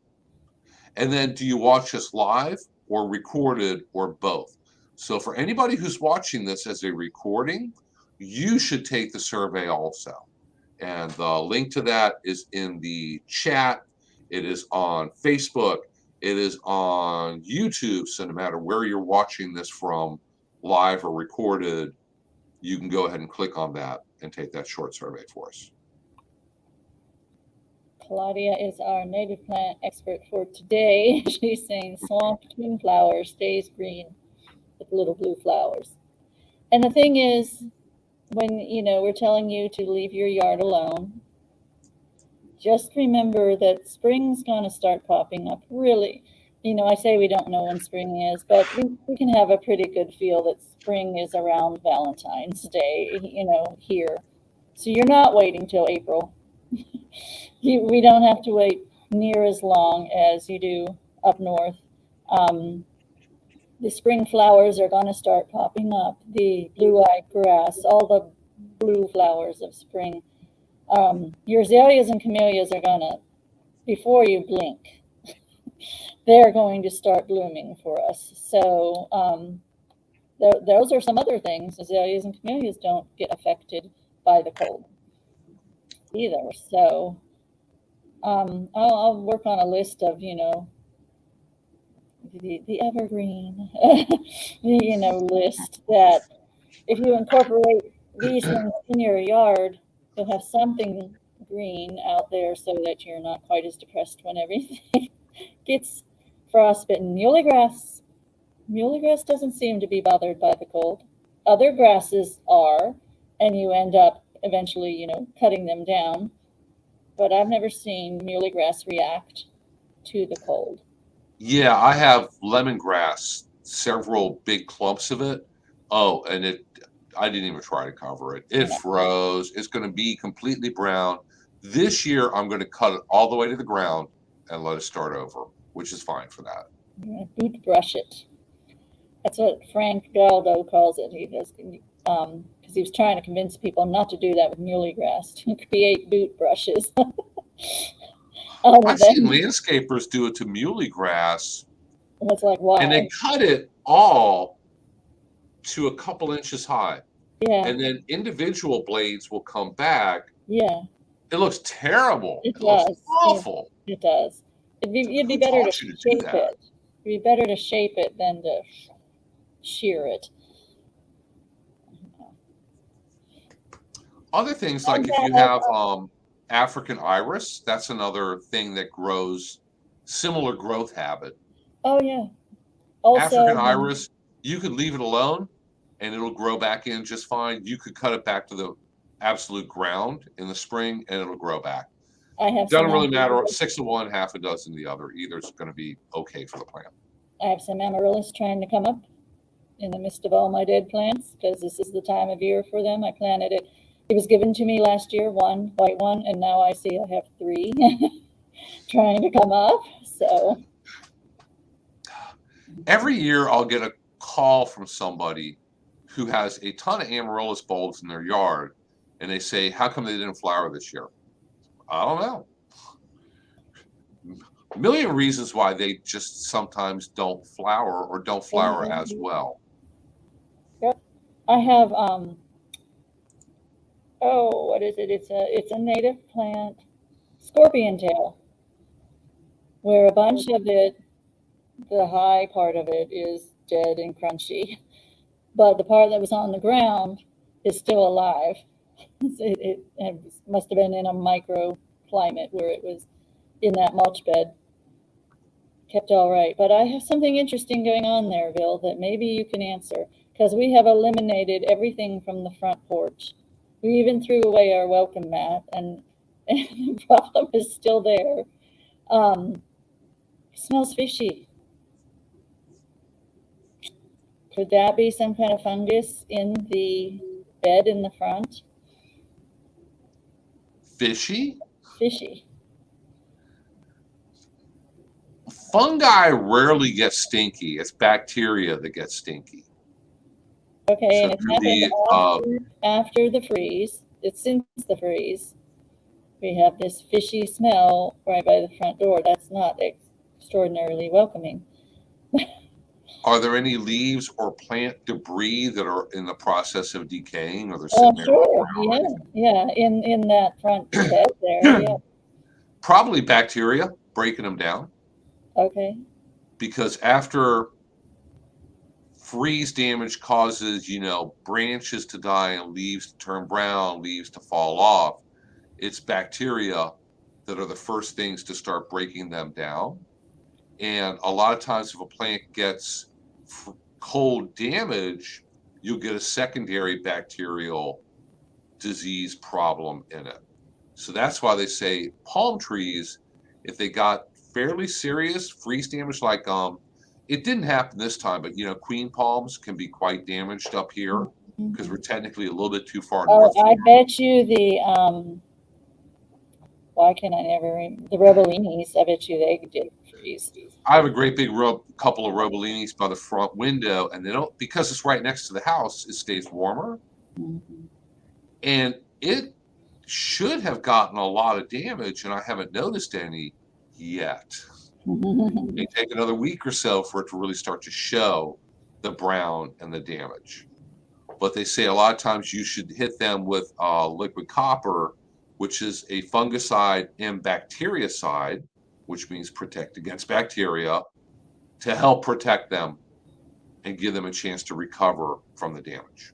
And then, do you watch us live or recorded or both? So for anybody who's watching this as a recording, you should take the survey also. And the link to that is in the chat. It is on Facebook. It is on YouTube. So no matter where you're watching this from, live or recorded, you can go ahead and click on that and take that short survey for us. Claudia is our native plant expert for today. She's saying swamp twin flower stays green with little blue flowers. And the thing is, when we're telling you to leave your yard alone, just remember that spring's going to start popping up. Really, I say we don't know when spring is, but we can have a pretty good feel that spring is around Valentine's Day, here. So you're not waiting till April. We don't have to wait near as long as you do up north. The spring flowers are going to start popping up. The blue-eyed grass, all the blue flowers of spring. Your azaleas and camellias are going to, before you blink, they're going to start blooming for us. So those are some other things. Azaleas and camellias don't get affected by the cold either. So I'll work on a list of, the evergreen, list that if you incorporate these things in your yard, you'll have something green out there so that you're not quite as depressed when everything gets frostbitten. Muley grass doesn't seem to be bothered by the cold. Other grasses are, and you end up eventually, cutting them down. But I've never seen muley grass react to the cold. Yeah, I have lemongrass, several big clumps of it. Oh, and I didn't even try to cover it. It Yeah. froze. It's going to be completely brown. This year, I'm going to cut it all the way to the ground and let it start over, which is fine for that. Boot brush it. That's what Frank Galdo calls it. He does, because he was trying to convince people not to do that with muley grass, to create boot brushes. I've seen landscapers do it to muley grass, It's like, why? and they cut it all to a couple inches high. Yeah, And then individual blades will come back. yeah, It looks terrible. It looks does. awful. it does. It'd be Who better to taught you to do shape that? it. It'd be better to shape it than to shear it. Other things, like if you have African iris, that's another thing that grows, similar growth habit. Oh yeah. Also, African iris, you could leave it alone and it'll grow back in just fine. You could cut it back to the absolute ground in the spring and it'll grow back. I have Doesn't some really matter. 6 of one, half a dozen the other. Either is going to be okay for the plant. I have some amaryllis trying to come up in the midst of all my dead plants, because this is the time of year for them. I planted it. It was given to me last year, one white one, and now I see I have 3 trying to come up. So every year I'll get a call from somebody who has a ton of amaryllis bulbs in their yard, and they say, how come they didn't flower this year? I don't know. A million reasons why they just sometimes don't flower or don't flower as well. Yep. I have what is it? It's a native plant, scorpion tail, where a bunch of it, the high part of it is dead and crunchy, but the part that was on the ground is still alive. It must have been in a microclimate where it was in that mulch bed. Kept all right. But I have something interesting going on there, Bill, that maybe you can answer, because we have eliminated everything from the front porch. We even threw away our welcome mat, and the problem is still there. It smells fishy. Could that be some kind of fungus in the bed in the front? Fishy? Fishy. Fungi rarely get stinky. It's bacteria that get stinky. Okay, So and it it happened after the freeze. It's since the freeze. We have this fishy smell right by the front door. That's not extraordinarily welcoming. Are there any leaves or plant debris that are in the process of decaying, or they're Oh, sitting there? sure. Yeah, in that front bed there. Yeah. Probably bacteria breaking them down. Okay. Because after freeze damage causes, branches to die and leaves to turn brown, leaves to fall off, it's bacteria that are the first things to start breaking them down. And a lot of times if a plant gets cold damage, you'll get a secondary bacterial disease problem in it. So that's why they say palm trees, if they got fairly serious freeze damage, like it didn't happen this time, but queen palms can be quite damaged up here because we're technically a little bit too far north. I bet you why can I never remember the Robelinis? I bet you they did freeze. I have a great big couple of Robelinis by the front window, and they don't, because it's right next to the house, it stays warmer. Mm-hmm. And it should have gotten a lot of damage, and I haven't noticed any yet. It may take another week or so for it to really start to show the brown and the damage. But they say a lot of times you should hit them with liquid copper, which is a fungicide and bactericide, which means protect against bacteria, to help protect them and give them a chance to recover from the damage.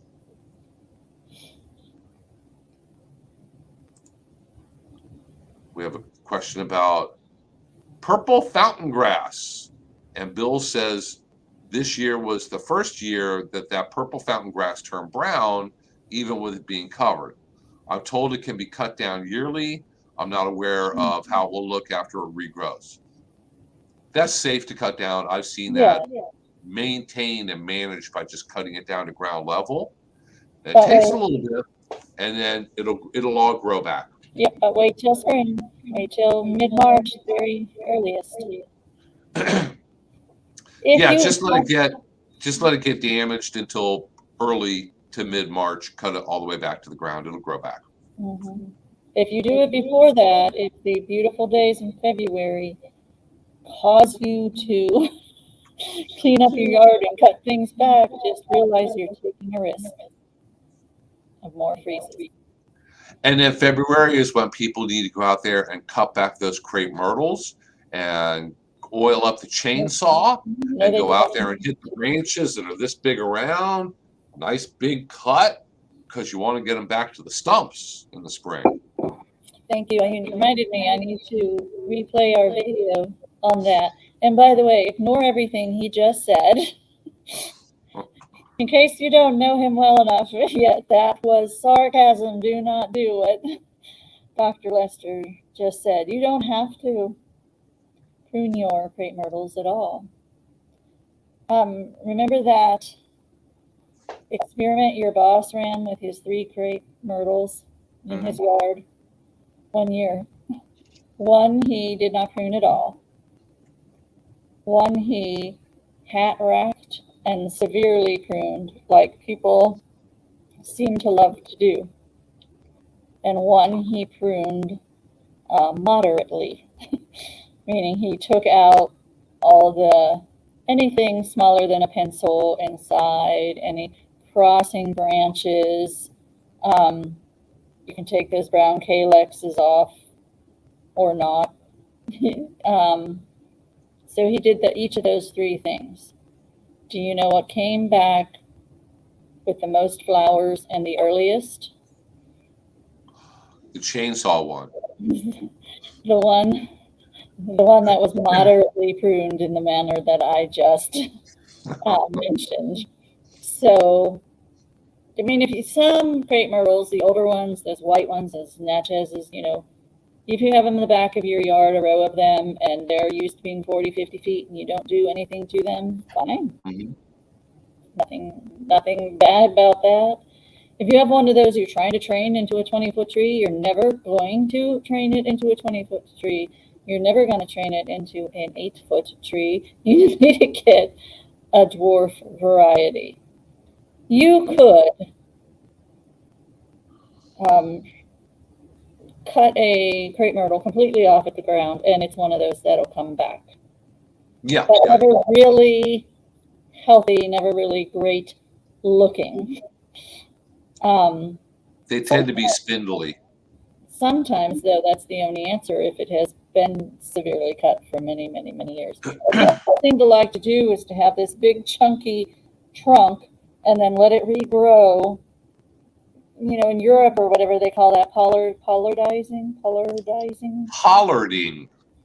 We have a question about purple fountain grass. And Bill says this year was the first year that purple fountain grass turned brown, even with it being covered. I'm told it can be cut down yearly. I'm not aware of how it will look after it regrows. That's safe to cut down. I've seen that maintained and managed by just cutting it down to ground level. And it But takes a wait, little bit, and then it'll all grow back. yep, but wait till spring. Wait till mid-March, very earliest. If Yeah, you, just let it get damaged until early to mid-March. Cut it all the way back to the ground. It'll grow back. Mhm. If you do it before that, if the beautiful days in February cause you to clean up your yard and cut things back, just realize you're taking a risk of more freezes. And then February is when people need to go out there and cut back those crepe myrtles and oil up the chainsaw No, and they go out don't. there and hit the branches that are this big around. Nice big cut because you want to get them back to the stumps in the spring. Thank you. You reminded me I need to replay our video on that. And by the way, ignore everything he just said. In case you don't know him well enough yet, that was sarcasm. Do not do what Dr. Lester just said. You don't have to prune your crepe myrtles at all. Remember that experiment your boss ran with his 3 crepe myrtles in his yard one year? One he did not prune at all. One he hat racked and severely pruned, like people seem to love to do. And one he pruned moderately, meaning he took out all the anything smaller than a pencil inside, any crossing branches. You can take those brown calexes off or not. So he did each of those 3 things. Do you know what came back with the most flowers and the earliest? The chainsaw one. The one that was moderately pruned in the manner that I just mentioned. So, I mean, if you some crepe myrtles, the older ones, those white ones, those Natchez's, if you have them in the back of your yard, a row of them, and they're used to being 40, 50 feet, and you don't do anything to them, fine. Mm-hmm. Nothing bad about that. If you have one of those you're trying to train into a 20-foot tree, you're never going to train it into a 20-foot tree. You're never going to train it into an 8-foot tree. You need to get a dwarf variety. You could cut a crepe myrtle completely off at the ground, and it's one of those that'll come back. Yeah. But never really healthy, never really great looking. They tend to be spindly. Sometimes, though, that's the only answer if it has been severely cut for many, many, many years. The thing to like to do is to have this big chunky trunk and then let it regrow. In Europe or whatever they call that,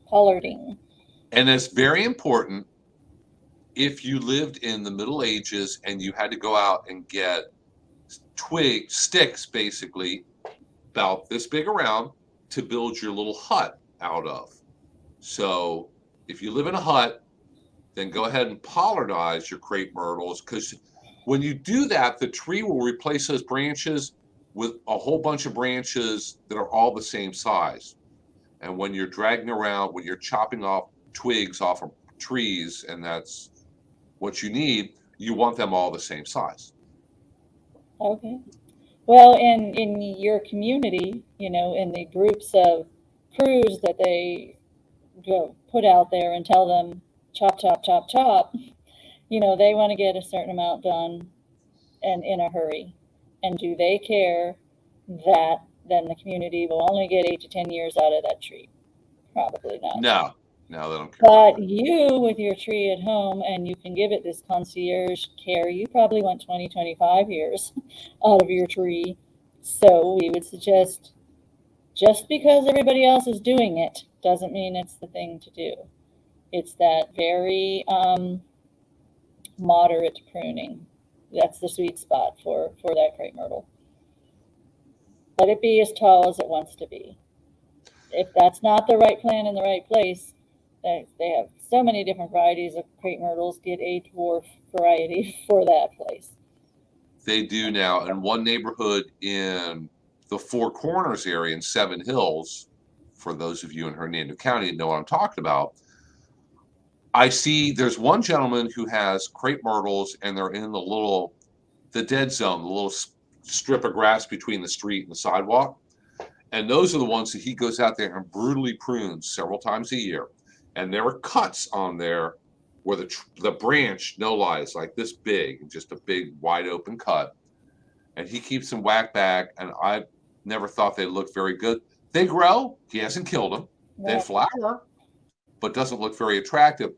pollarding. And it's very important if you lived in the Middle Ages and you had to go out and get sticks, basically, about this big around to build your little hut out of. So if you live in a hut, then go ahead and pollardize your crepe myrtles, because when you do that, the tree will replace those branches with a whole bunch of branches that are all the same size. And when you're dragging around, when you're chopping off twigs off of trees, and that's what you need, you want them all the same size. Okay. Well, in your community, in the groups of crews that they go put out there and tell them chop, chop, chop, chop, they want to get a certain amount done and in a hurry. And do they care that then the community will only get 8 to 10 years out of that tree? Probably not. No, they don't care. But you, with your tree at home, and you can give it this concierge care, you probably want 20, 25 years out of your tree. So we would suggest, just because everybody else is doing it doesn't mean it's the thing to do. It's that very moderate pruning. That's the sweet spot for that crepe myrtle. Let it be as tall as it wants to be. If that's not the right plant in the right place, they have so many different varieties of crepe myrtles. Get a dwarf variety for that place. They do now. In one neighborhood in the Four Corners area in Seven Hills, for those of you in Hernando County that know what I'm talking about, I see there's one gentleman who has crepe myrtles, and they're in the dead zone, the little strip of grass between the street and the sidewalk. And those are the ones that he goes out there and brutally prunes several times a year. And there are cuts on there where the branch, no lies, like this big, just a big wide open cut. And he keeps them whacked back. And I never thought they looked very good. They grow. He hasn't killed them. They Right. flower, but doesn't look very attractive.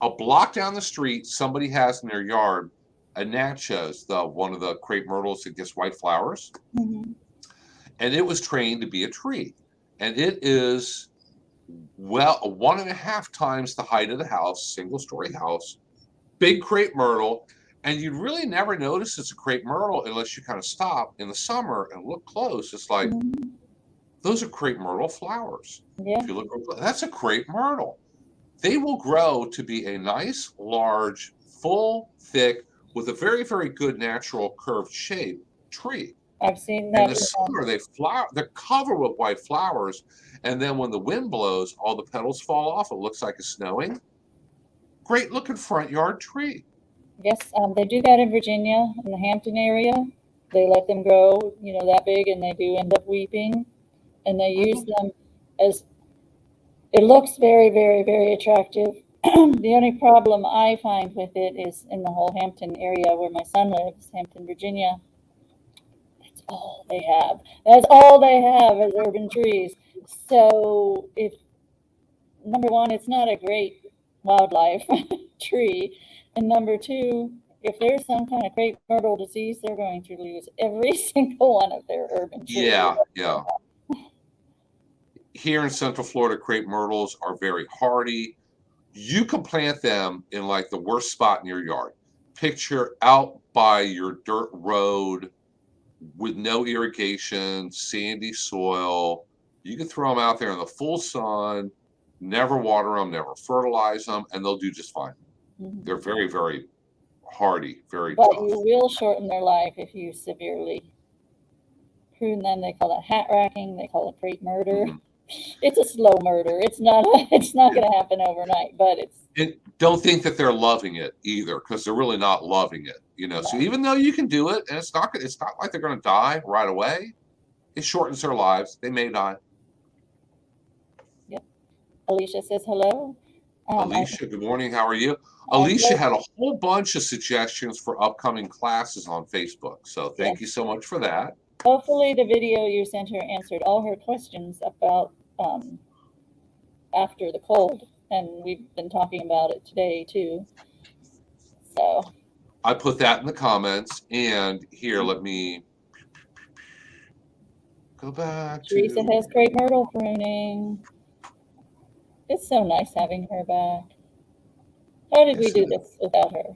A block down the street, somebody has in their yard a Natchez, one of the crepe myrtles that gets white flowers. Mhm. And it was trained to be a tree. And it is, well, 1.5 times the height of the house, single-story house, big crepe myrtle. And you'd really never notice it's a crepe myrtle unless you kind of stop in the summer and look close. It's like, Mhm. those are crepe myrtle flowers. Yeah. If you look, that's a crepe myrtle. They will grow to be a nice, large, full, thick, with a very, very good natural curved shape tree. I've seen In that. the summer, they're covered with white flowers, and then when the wind blows, all the petals fall off. It looks like it's snowing. Great looking front yard tree. Yes, they do that in Virginia, in the Hampton area. They let them grow, that big, and they do end up weeping. And they use them as, it looks very, very, very attractive. The only problem I find with it is in the whole Hampton area where my son lives, Hampton, Virginia. That's all they have. That's all they have is urban trees. So if, number one, it's not a great wildlife tree. And number two, if there's some kind of crepe myrtle disease, they're going to lose every single one of their urban trees. Yeah, yeah. Here in Central Florida, crepe myrtles are very hardy. You can plant them in like the worst spot in your yard. Picture out by your dirt road with no irrigation, sandy soil. You can throw them out there in the full sun, never water them, never fertilize them, and they'll do just fine. Mhm. They're very, very hardy, very But tough. you will shorten their life if you severely prune them. They call it hat racking. They call it crepe murder. Mhm. It's a slow murder. It's not going to happen overnight, but it's, And don't think that they're loving it either, because they're really not loving it. So even though you can do it, and it's not like they're going to die right away, it shortens their lives. They may die. Alicia says hello. Alicia, good morning. How are you? Alicia had a whole bunch of suggestions for upcoming classes on Facebook. So thank you so much for that. Hopefully the video you sent her answered all her questions about after the cold. And we've been talking about it today too. So I put that in the comments. And here, let me go back. Teresa has crepe myrtle pruning. It's so nice having her back. How did we do this without her?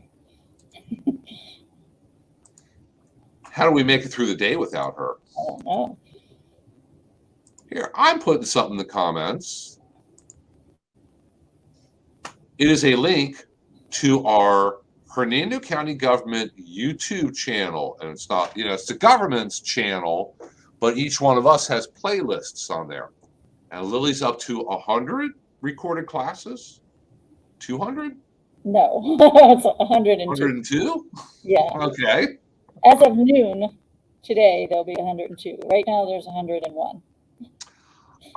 How do we make it through the day without her? I don't know. Here, I'm putting something in the comments. It is a link to our Hernando County government YouTube channel. And it's not, it's the government's channel, but each one of us has playlists on there. And Lily's up to 100 recorded classes. 200? No, it's 102. 102? Yeah. Okay. As of noon today, there'll be 102. Right now, there's 101.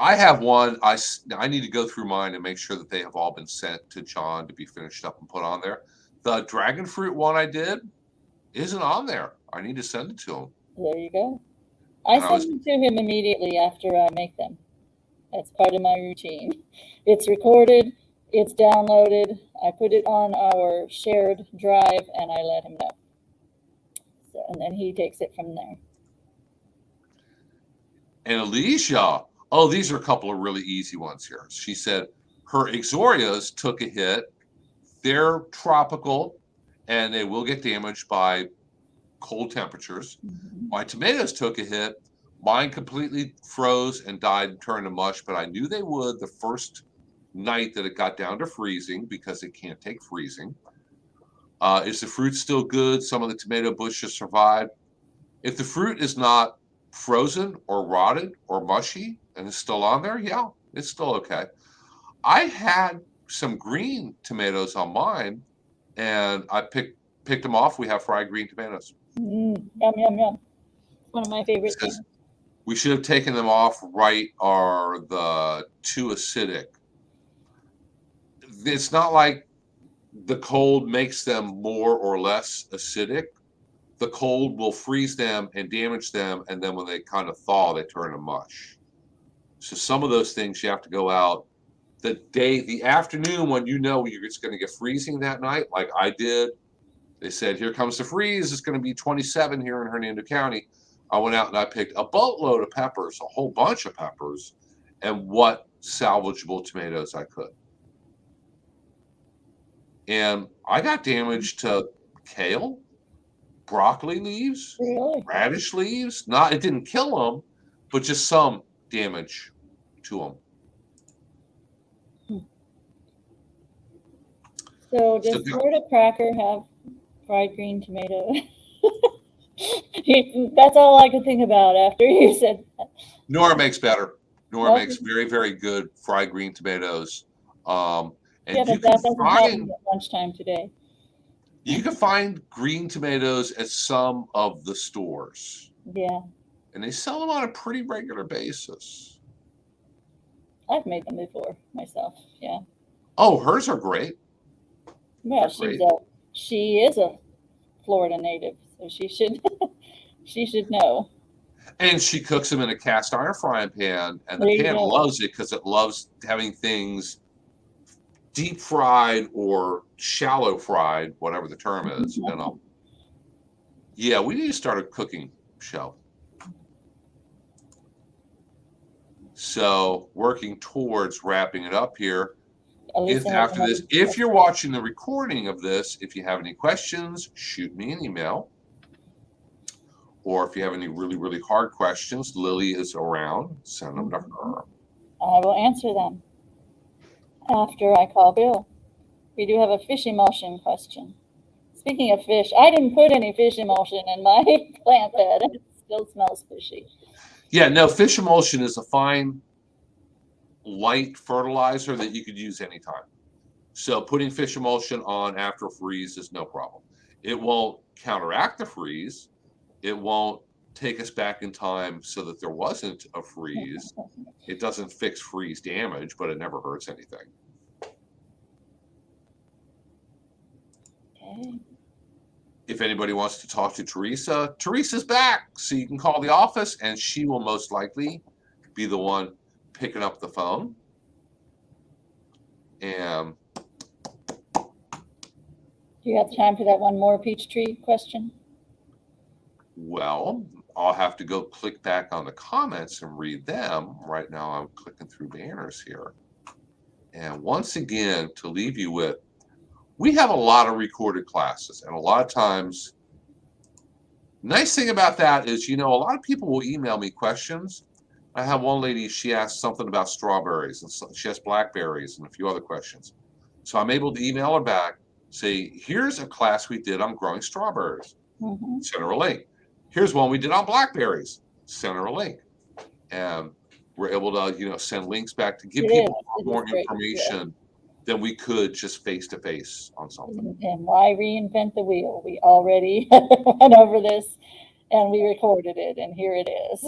I have one. I need to go through mine and make sure that they have all been sent to John to be finished up and put on there. The dragon fruit one I did isn't on there. I need to send it to him. There you go. I send them to him immediately after I make them. That's part of my routine. It's recorded, it's downloaded, I put it on our shared drive, and I let him know. So, and then he takes it from there. And Alicia, these are a couple of really easy ones here. She said her Ixorias took a hit. They're tropical, and they will get damaged by cold temperatures. Mm-hmm. My tomatoes took a hit. Mine completely froze and died and turned to mush, but I knew they would the first night that it got down to freezing because it can't take freezing. Is the fruit still good? Some of the tomato bushes survived. If the fruit is not frozen or rotted or mushy and is still on there, yeah, it's still okay. I had some green tomatoes on mine, and I picked them off. We have fried green tomatoes. Yum, yum, yum. One of my favorite Because things. we should have taken them off right, are the too acidic. It's not like the cold makes them more or less acidic. The cold will freeze them and damage them, and then when they kind of thaw, they turn to mush. So some of those things you have to go out the afternoon when you know you're just going to get freezing that night, like I did. They said, here comes the freeze. It's going to be 27 here in Hernando County. I went out and I picked a boatload of peppers, a whole bunch of peppers, and what salvageable tomatoes I could. And I got damage to kale, broccoli leaves, Really? radish leaves. Not, it didn't kill them, but just some damage to them. So does So, Florida Cracker have fried green tomato? That's all I could think about after you said that. Nora makes better. Nora Okay. makes very, very good fried green tomatoes. And Yeah, you but can that doesn't happen find at lunchtime today. you can find green tomatoes at some of the stores, Yeah, and they sell them on a pretty regular basis. I've made them before myself. Yeah. Oh, hers are great. Well, They're great. she is a Florida native, so she should she should know. And she cooks them in a cast iron frying pan, and the There you pan go. loves it because it loves having things deep fried or shallow fried, whatever the term is. Yeah, we need to start a cooking show. So working towards wrapping it up here. At least If after this, if you're watching the recording of this, if you have any questions, shoot me an email. Or if you have any really, really hard questions, Lily is around. Send them to her. I will answer them after I call Bill. We do have a fish emulsion question. Speaking of fish, I didn't put any fish emulsion in my plant bed. It still smells fishy. Yeah, no, fish emulsion is a fine, light fertilizer that you could use anytime. So putting fish emulsion on after a freeze is no problem. It won't counteract the freeze. It won't take us back in time so that there wasn't a freeze. It doesn't fix freeze damage, but it never hurts anything. Okay. If anybody wants to talk to Teresa, Teresa's back. So you can call the office and she will most likely be the one picking up the phone. And Do you have time for that one more peach tree question? well, I'll have to go click back on the comments and read them. Right now I'm clicking through banners here. And once again, to leave you with, we have a lot of recorded classes, and a lot of times, nice thing about that is, a lot of people will email me questions. I have one lady, she asked something about strawberries, and she has blackberries and a few other questions. So I'm able to email her back, say, here's a class we did on growing strawberries. Mm-hmm. Send her a link. Here's one we did on blackberries. Send her a link. And we're able to, send links back to give people more information than we could just face-to-face on something. And why reinvent the wheel? We already went over this and we recorded it, and here it is.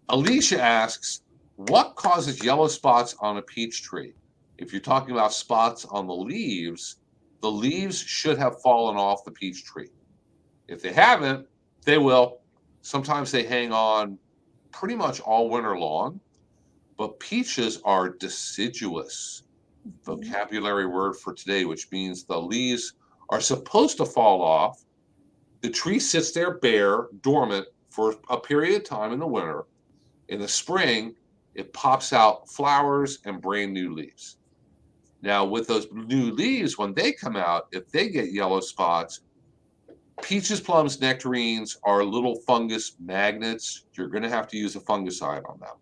Alicia asks, what causes yellow spots on a peach tree? If you're talking about spots on the leaves should have fallen off the peach tree. If they haven't, they will. Sometimes they hang on pretty much all winter long, but peaches are deciduous, vocabulary word for today, which means the leaves are supposed to fall off. The tree sits there bare, dormant for a period of time in the winter. In the spring, it pops out flowers and brand new leaves. Now, with those new leaves, when they come out, if they get yellow spots, peaches, plums, nectarines are little fungus magnets. You're going to have to use a fungicide on them.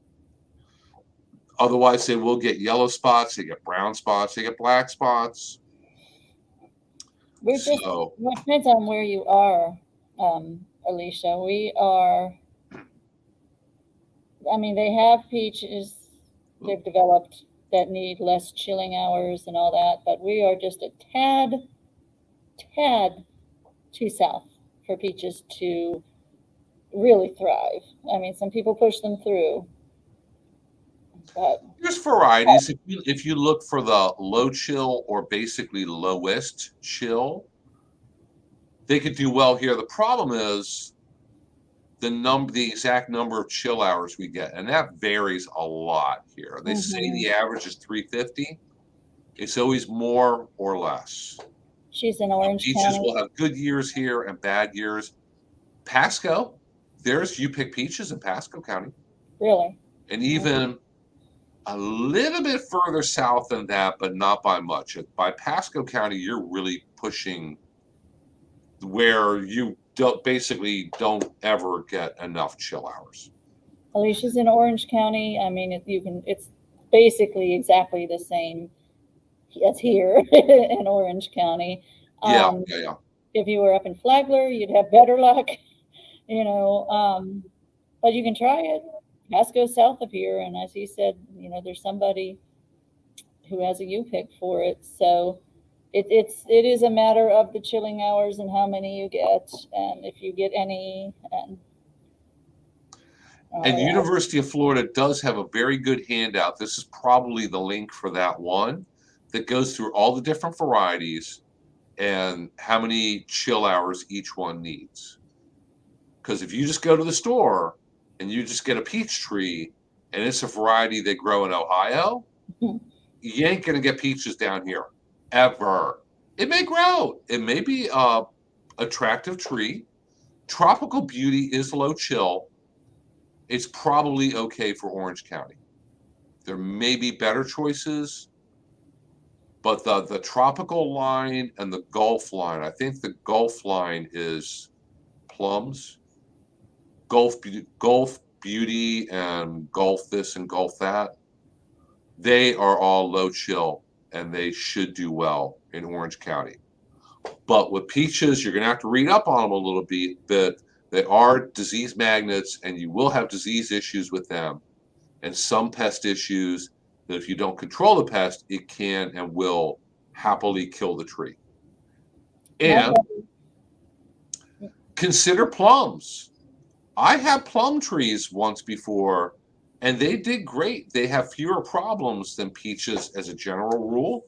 Otherwise, they will get yellow spots, they get brown spots, they get black spots. We're just, So well, it depends on where you are, Alicia. We are, I mean, they have peaches they've developed that need less chilling hours and all that, but we are just a tad too south for peaches to really thrive. I mean, some people push them through, but there's varieties. If you look for the low chill or basically lowest chill, they could do well here. The problem is the exact number of chill hours we get, and that varies a lot here. They say the average is 350. It's always more or less. she's in Orange Peaches County. will have good years here and bad years. Pasco, you pick peaches in Pasco County, Really? and even a little bit further south than that, but not by much. By Pasco County, you're really pushing where you basically don't ever get enough chill hours. Alicia's in Orange County. I mean, it's basically exactly the same as here in Orange County. Yeah. If you were up in Flagler, you'd have better luck, but you can try it. Pasco south of here, and as he said, there's somebody who has a U-pick for it. So it is a matter of the chilling hours and how many you get, and if you get any. And University of Florida does have a very good handout. This is probably the link for that one that goes through all the different varieties and how many chill hours each one needs. Because if you just go to the store and you just get a peach tree and it's a variety they grow in Ohio, you ain't going to get peaches down here ever. It may grow. It may be a attractive tree. Tropical Beauty is low chill. It's probably okay for Orange County. There may be better choices, but the tropical line and the Gulf line, I think the Gulf line is plums. Gulf Beauty and Gulf this and Gulf that, they are all low chill and they should do well in Orange County. But with peaches, you're going to have to read up on them a little bit. They are disease magnets, and you will have disease issues with them and some pest issues that if you don't control the pest, it can and will happily kill the tree. And consider plums. I had plum trees once before, and they did great. They have fewer problems than peaches as a general rule.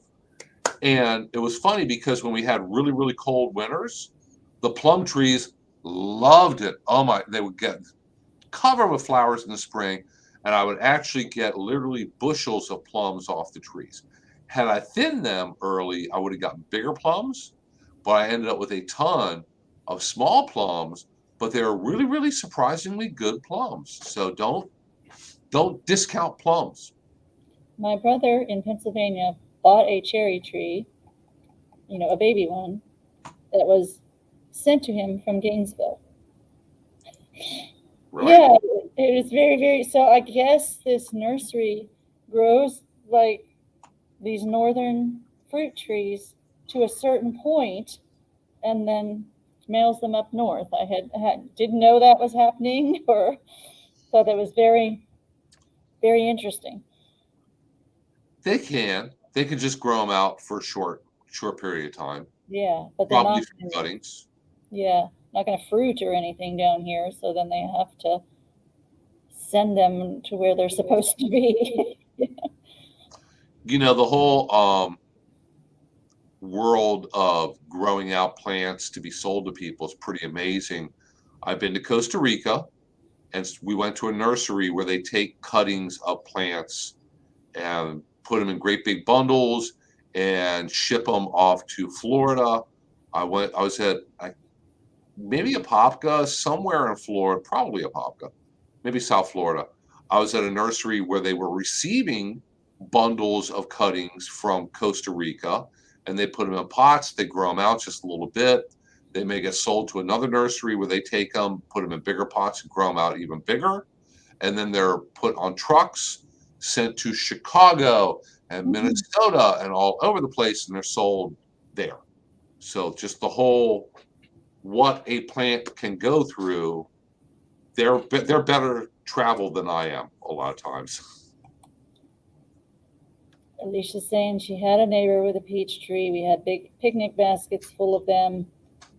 And it was funny because when we had really, really cold winters, the plum trees loved it. Oh my, they would get covered with flowers in the spring, and I would actually get literally bushels of plums off the trees. Had I thinned them early, I would have gotten bigger plums, but I ended up with a ton of small plums, but they were really, really surprisingly good plums. So don't discount plums. My brother in Pennsylvania bought a cherry tree, a baby one, that was sent to him from Gainesville. Really? Yeah, it was very, very, so I guess this nursery grows like these northern fruit trees to a certain point and then mails them up north. I didn't know that was happening, or thought that was very, very interesting. They can just grow them out for a short period of time. Yeah, but they're probably not from cuttings. Yeah, not going to fruit or anything down here, so then they have to send them to where they're supposed to be. The whole world of growing out plants to be sold to people is pretty amazing. I've been to Costa Rica, and we went to a nursery where they take cuttings of plants and put them in great big bundles and ship them off to Florida. I was at maybe Apopka, somewhere in Florida, probably Apopka, maybe South Florida. I was at a nursery where they were receiving bundles of cuttings from Costa Rica, and they put them in pots. They grow them out just a little bit. They may get sold to another nursery where they take them, put them in bigger pots, and grow them out even bigger. And then they're put on trucks, sent to Chicago and Minnesota and all over the place, and they're sold there. So just the whole, what a plant can go through, they're better traveled than I am a lot of times. Alicia's saying she had a neighbor with a peach tree. We had big picnic baskets full of them,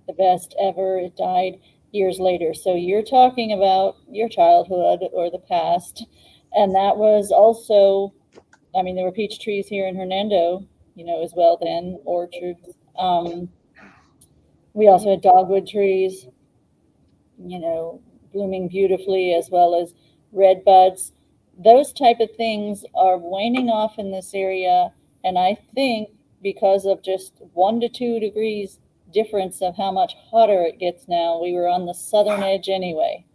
the best ever. It died years later. So you're talking about your childhood or the past. And that was also, I mean, there were peach trees here in Hernando, as well then, orchards. We also had dogwood trees, blooming beautifully, as well as red buds. Those type of things are waning off in this area, and I think because of just 1 to 2 degrees difference of how much hotter it gets now, we were on the southern edge anyway,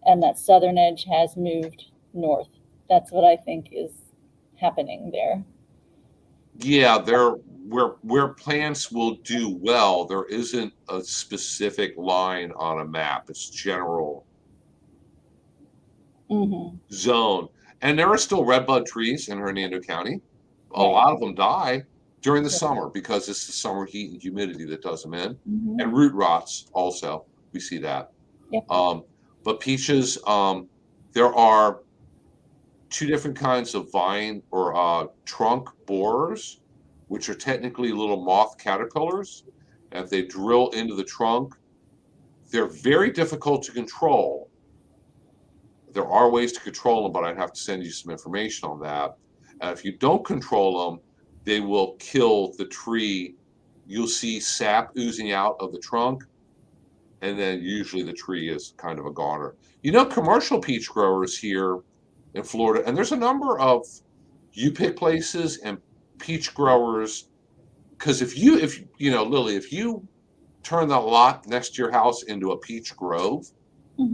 and that southern edge has moved north. That's what I think is happening there. Yeah, where plants will do well, there isn't a specific line on a map. It's general zone. And there are still redbud trees in Hernando County. A lot of them die during the summer because it's the summer heat and humidity that does them in. And root rots also, we see that. Yep. But peaches, there are two different kinds of vine or trunk borers, which are technically little moth caterpillars. And if they drill into the trunk, they're very difficult to control. There are ways to control them, but I'd have to send you some information on that. And if you don't control them, they will kill the tree. You'll see sap oozing out of the trunk, and then usually the tree is kind of a goner. Commercial peach growers here in Florida, and there's a number of you-pick places and peach growers, because if Lily, if you turn the lot next to your house into a peach grove,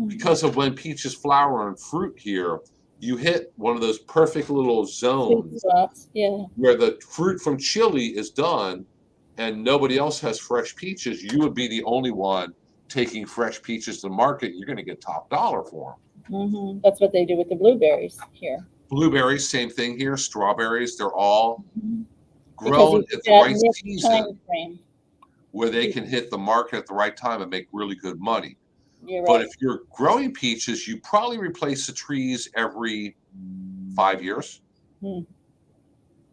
because of when peaches flower and fruit here, you hit one of those perfect little zones where the fruit from Chile is done and nobody else has fresh peaches. You would be the only one taking fresh peaches to the market. You're going to get top dollar for them. That's what they do with the blueberries here. Blueberries, same thing here. Strawberries, they're all grown at the right season where they can hit the market at the right time and make really good money. But if you're growing peaches, you probably replace the trees every 5 years.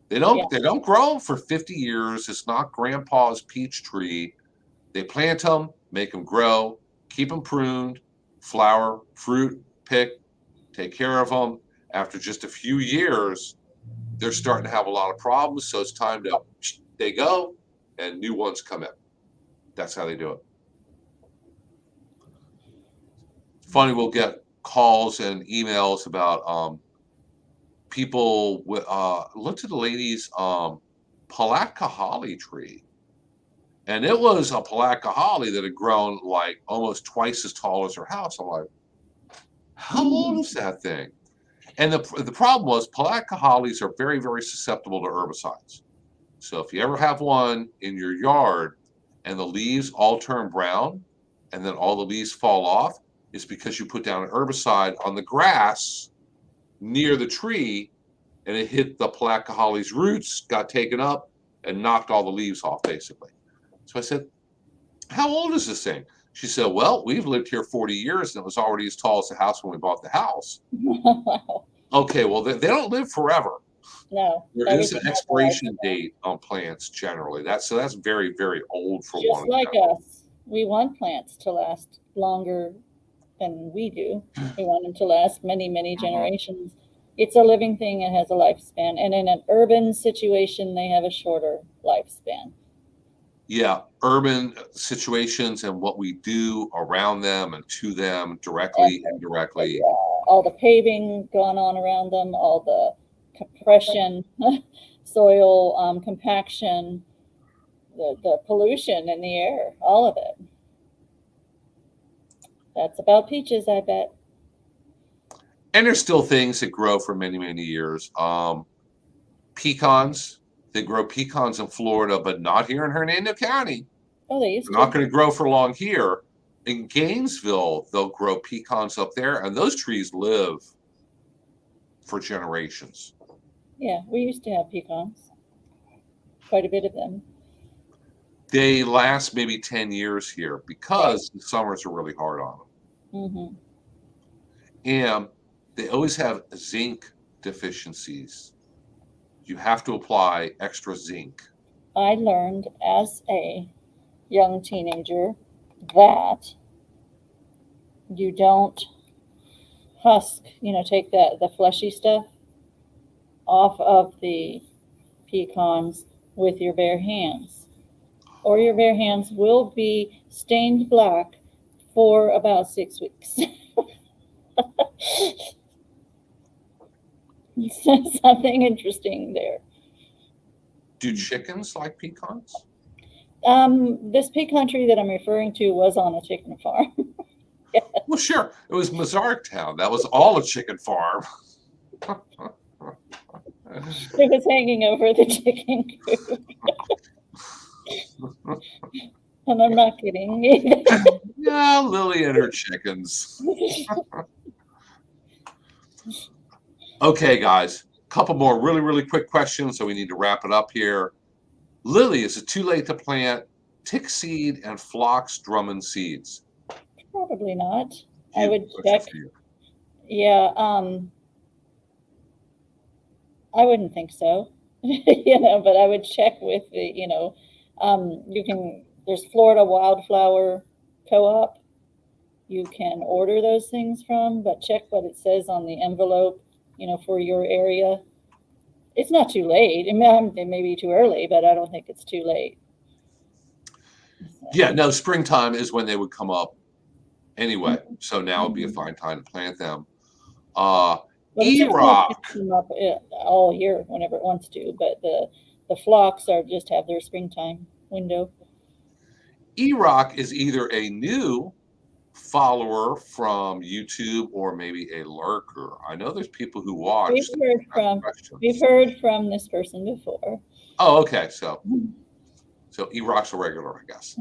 They don't grow them for 50 years. It's not grandpa's peach tree. They plant them, make them grow, keep them pruned, flower, fruit, pick, take care of them. After just a few years, they're starting to have a lot of problems. So it's time they go and new ones come in. That's how they do it. Funny, we'll get calls and emails about people with looked at the lady's Palatka holly tree, and it was a Palatka holly that had grown like almost twice as tall as her house. I'm like, how old is that thing? And the problem was Palatka hollies are very, very susceptible to herbicides. So if you ever have one in your yard and the leaves all turn brown and then all the leaves fall off, it's because you put down an herbicide on the grass near the tree and it hit the Palatka holly's roots, got taken up, and knocked all the leaves off, basically. So I said, how old is this thing? She said, well, we've lived here 40 years and it was already as tall as the house when we bought the house. Okay, well, they don't live forever. No. There is an expiration date on plants generally. That's very, very old for one. Just like us. We want plants to last longer than we do. We want them to last many, many generations. It's a living thing. It has a lifespan. And in an urban situation, they have a shorter lifespan. Yeah, urban situations and what we do around them and to them, directly, indirectly. All the paving going on around them, all the compression, soil compaction, the pollution in the air, all of it. That's about peaches, I bet. And there's still things that grow for many, many years. Pecans, they grow pecans in Florida, but not here in Hernando County. Oh, they used to. They're not going to grow for long here. In Gainesville, they'll grow pecans up there, and those trees live for generations. Yeah, we used to have pecans. Quite a bit of them. they last maybe 10 years here because the summers are really hard on them. Hmm. And they always have zinc deficiencies. You have to apply extra zinc. I learned as a young teenager that you don't husk, take the fleshy stuff off of the pecans with your bare hands, or your bare hands will be stained black for about 6 weeks. Something interesting there. Do chickens like pecans? This pecan tree that I'm referring to was on a chicken farm. Well, sure. It was Mazark Town. That was all a chicken farm. It was hanging over the chicken coop. And I'm not kidding either. Yeah, Lily and her chickens. Okay, guys. Couple more really, really quick questions, so we need to wrap it up here. Lily, is it too late to plant tick seed and phlox Drummond seeds? Probably not. I would Good check. for you. Yeah, I wouldn't think so. But I would check with there's Florida Wildflower Co-op. You can order those things from, but check what it says on the envelope, for your area. It's not too late. It may be too early, but I don't think it's too late. So, Yeah, no, springtime is when they would come up anyway. So now would be a fine time to plant them. well, the tick E-Rock. come up all year whenever it wants to, but the phlox just have their springtime window. E-Rock is either a new follower from YouTube or maybe a lurker. I know there's people who watch. We've heard from this person before. Oh, okay. So E-Rock's a regular, I guess.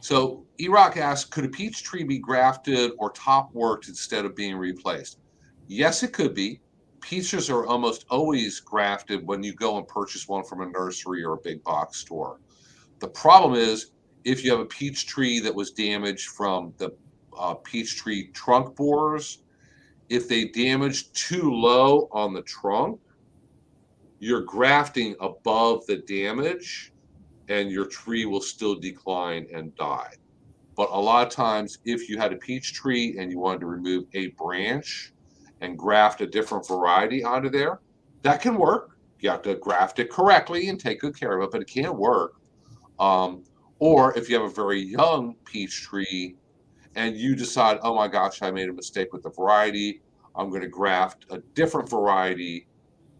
So E-Rock asks, could a peach tree be grafted or top worked instead of being replaced? Yes, it could be. Peaches are almost always grafted when you go and purchase one from a nursery or a big box store. The problem is if you have a peach tree that was damaged from the peach tree trunk borers, if they damage too low on the trunk, you're grafting above the damage and your tree will still decline and die. But a lot of times, if you had a peach tree and you wanted to remove a branch and graft a different variety onto there, that can work. You have to graft it correctly and take good care of it, but it can work. Or if you have a very young peach tree and you decide, oh my gosh, I made a mistake with the variety, I'm going to graft a different variety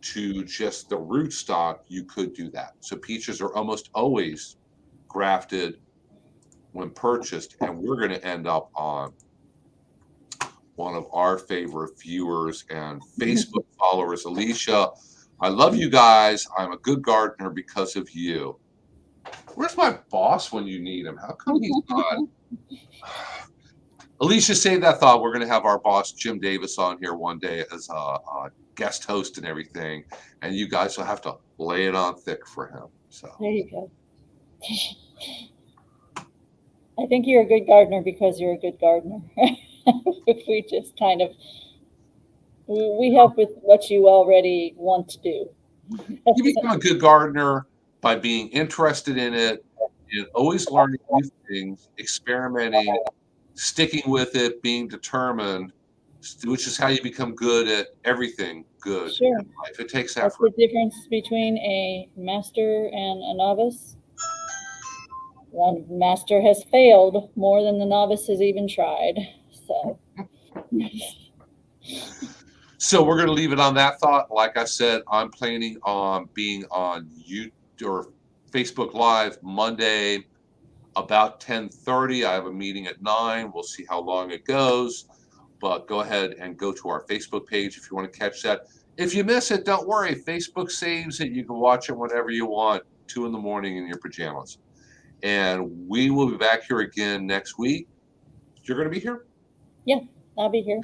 to just the rootstock, you could do that. So peaches are almost always grafted when purchased, and we're going to end up on one of our favorite viewers and Facebook followers, Alicia. I love you guys. I'm a good gardener because of you. Where's my boss when you need him? How come he's not? Alicia, save that thought. We're going to have our boss, Jim Davis, on here one day as a guest host and everything. And you guys will have to lay it on thick for him. So there you go. I think you're a good gardener because you're a good gardener. We just we help with what you already want to do. You become a good gardener by being interested in it and always learning new things, experimenting, sticking with it, being determined, which is how you become good at everything good Sure. in life. It takes That's effort. the difference between a master and a novice. One master has failed more than the novice has even tried. So we're going to leave it on that thought. Like I said, I'm planning on being on YouTube or Facebook Live Monday about 10:30. I have a meeting at 9. We'll see how long it goes. But go ahead and go to our Facebook page if you want to catch that. If you miss it, don't worry. Facebook saves it. You can watch it whenever you want, 2 in the morning in your pajamas. And we will be back here again next week. You're going to be here? Yeah, I'll be here.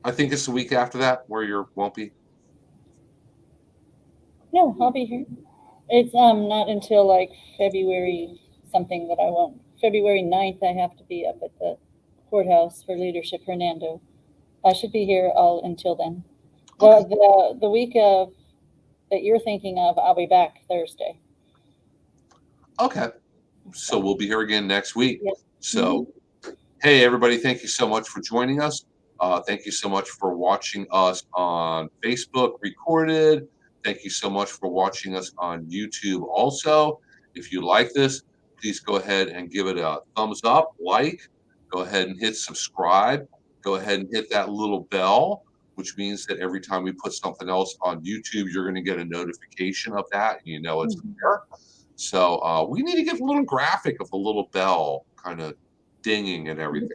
I think it's the week after that where you won't be. No, I'll be here. It's not until like February something that I won't. February 9th, I have to be up at the courthouse for Leadership Hernando. I should be here all until then. The week of that you're thinking of, I'll be back Thursday. Okay. So we'll be here again next week. Yep. So, hey, everybody, thank you so much for joining us. Thank you so much for watching us on Facebook recorded. Thank you so much for watching us on YouTube also. If you like this, please go ahead and give it a thumbs up, like, go ahead and hit subscribe, go ahead and hit that little bell, which means that every time we put something else on YouTube, you're going to get a notification of that, and you know it's there. So we need to get a little graphic of the little bell kind of dinging and everything.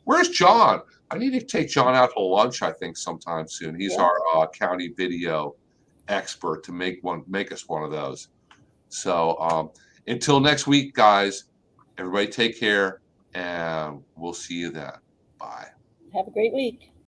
Where's John? I need to take John out to lunch, I think, sometime soon. He's Yeah. our county video expert to make us one of those. So until next week, guys, everybody take care, and we'll see you then. Bye. Have a great week.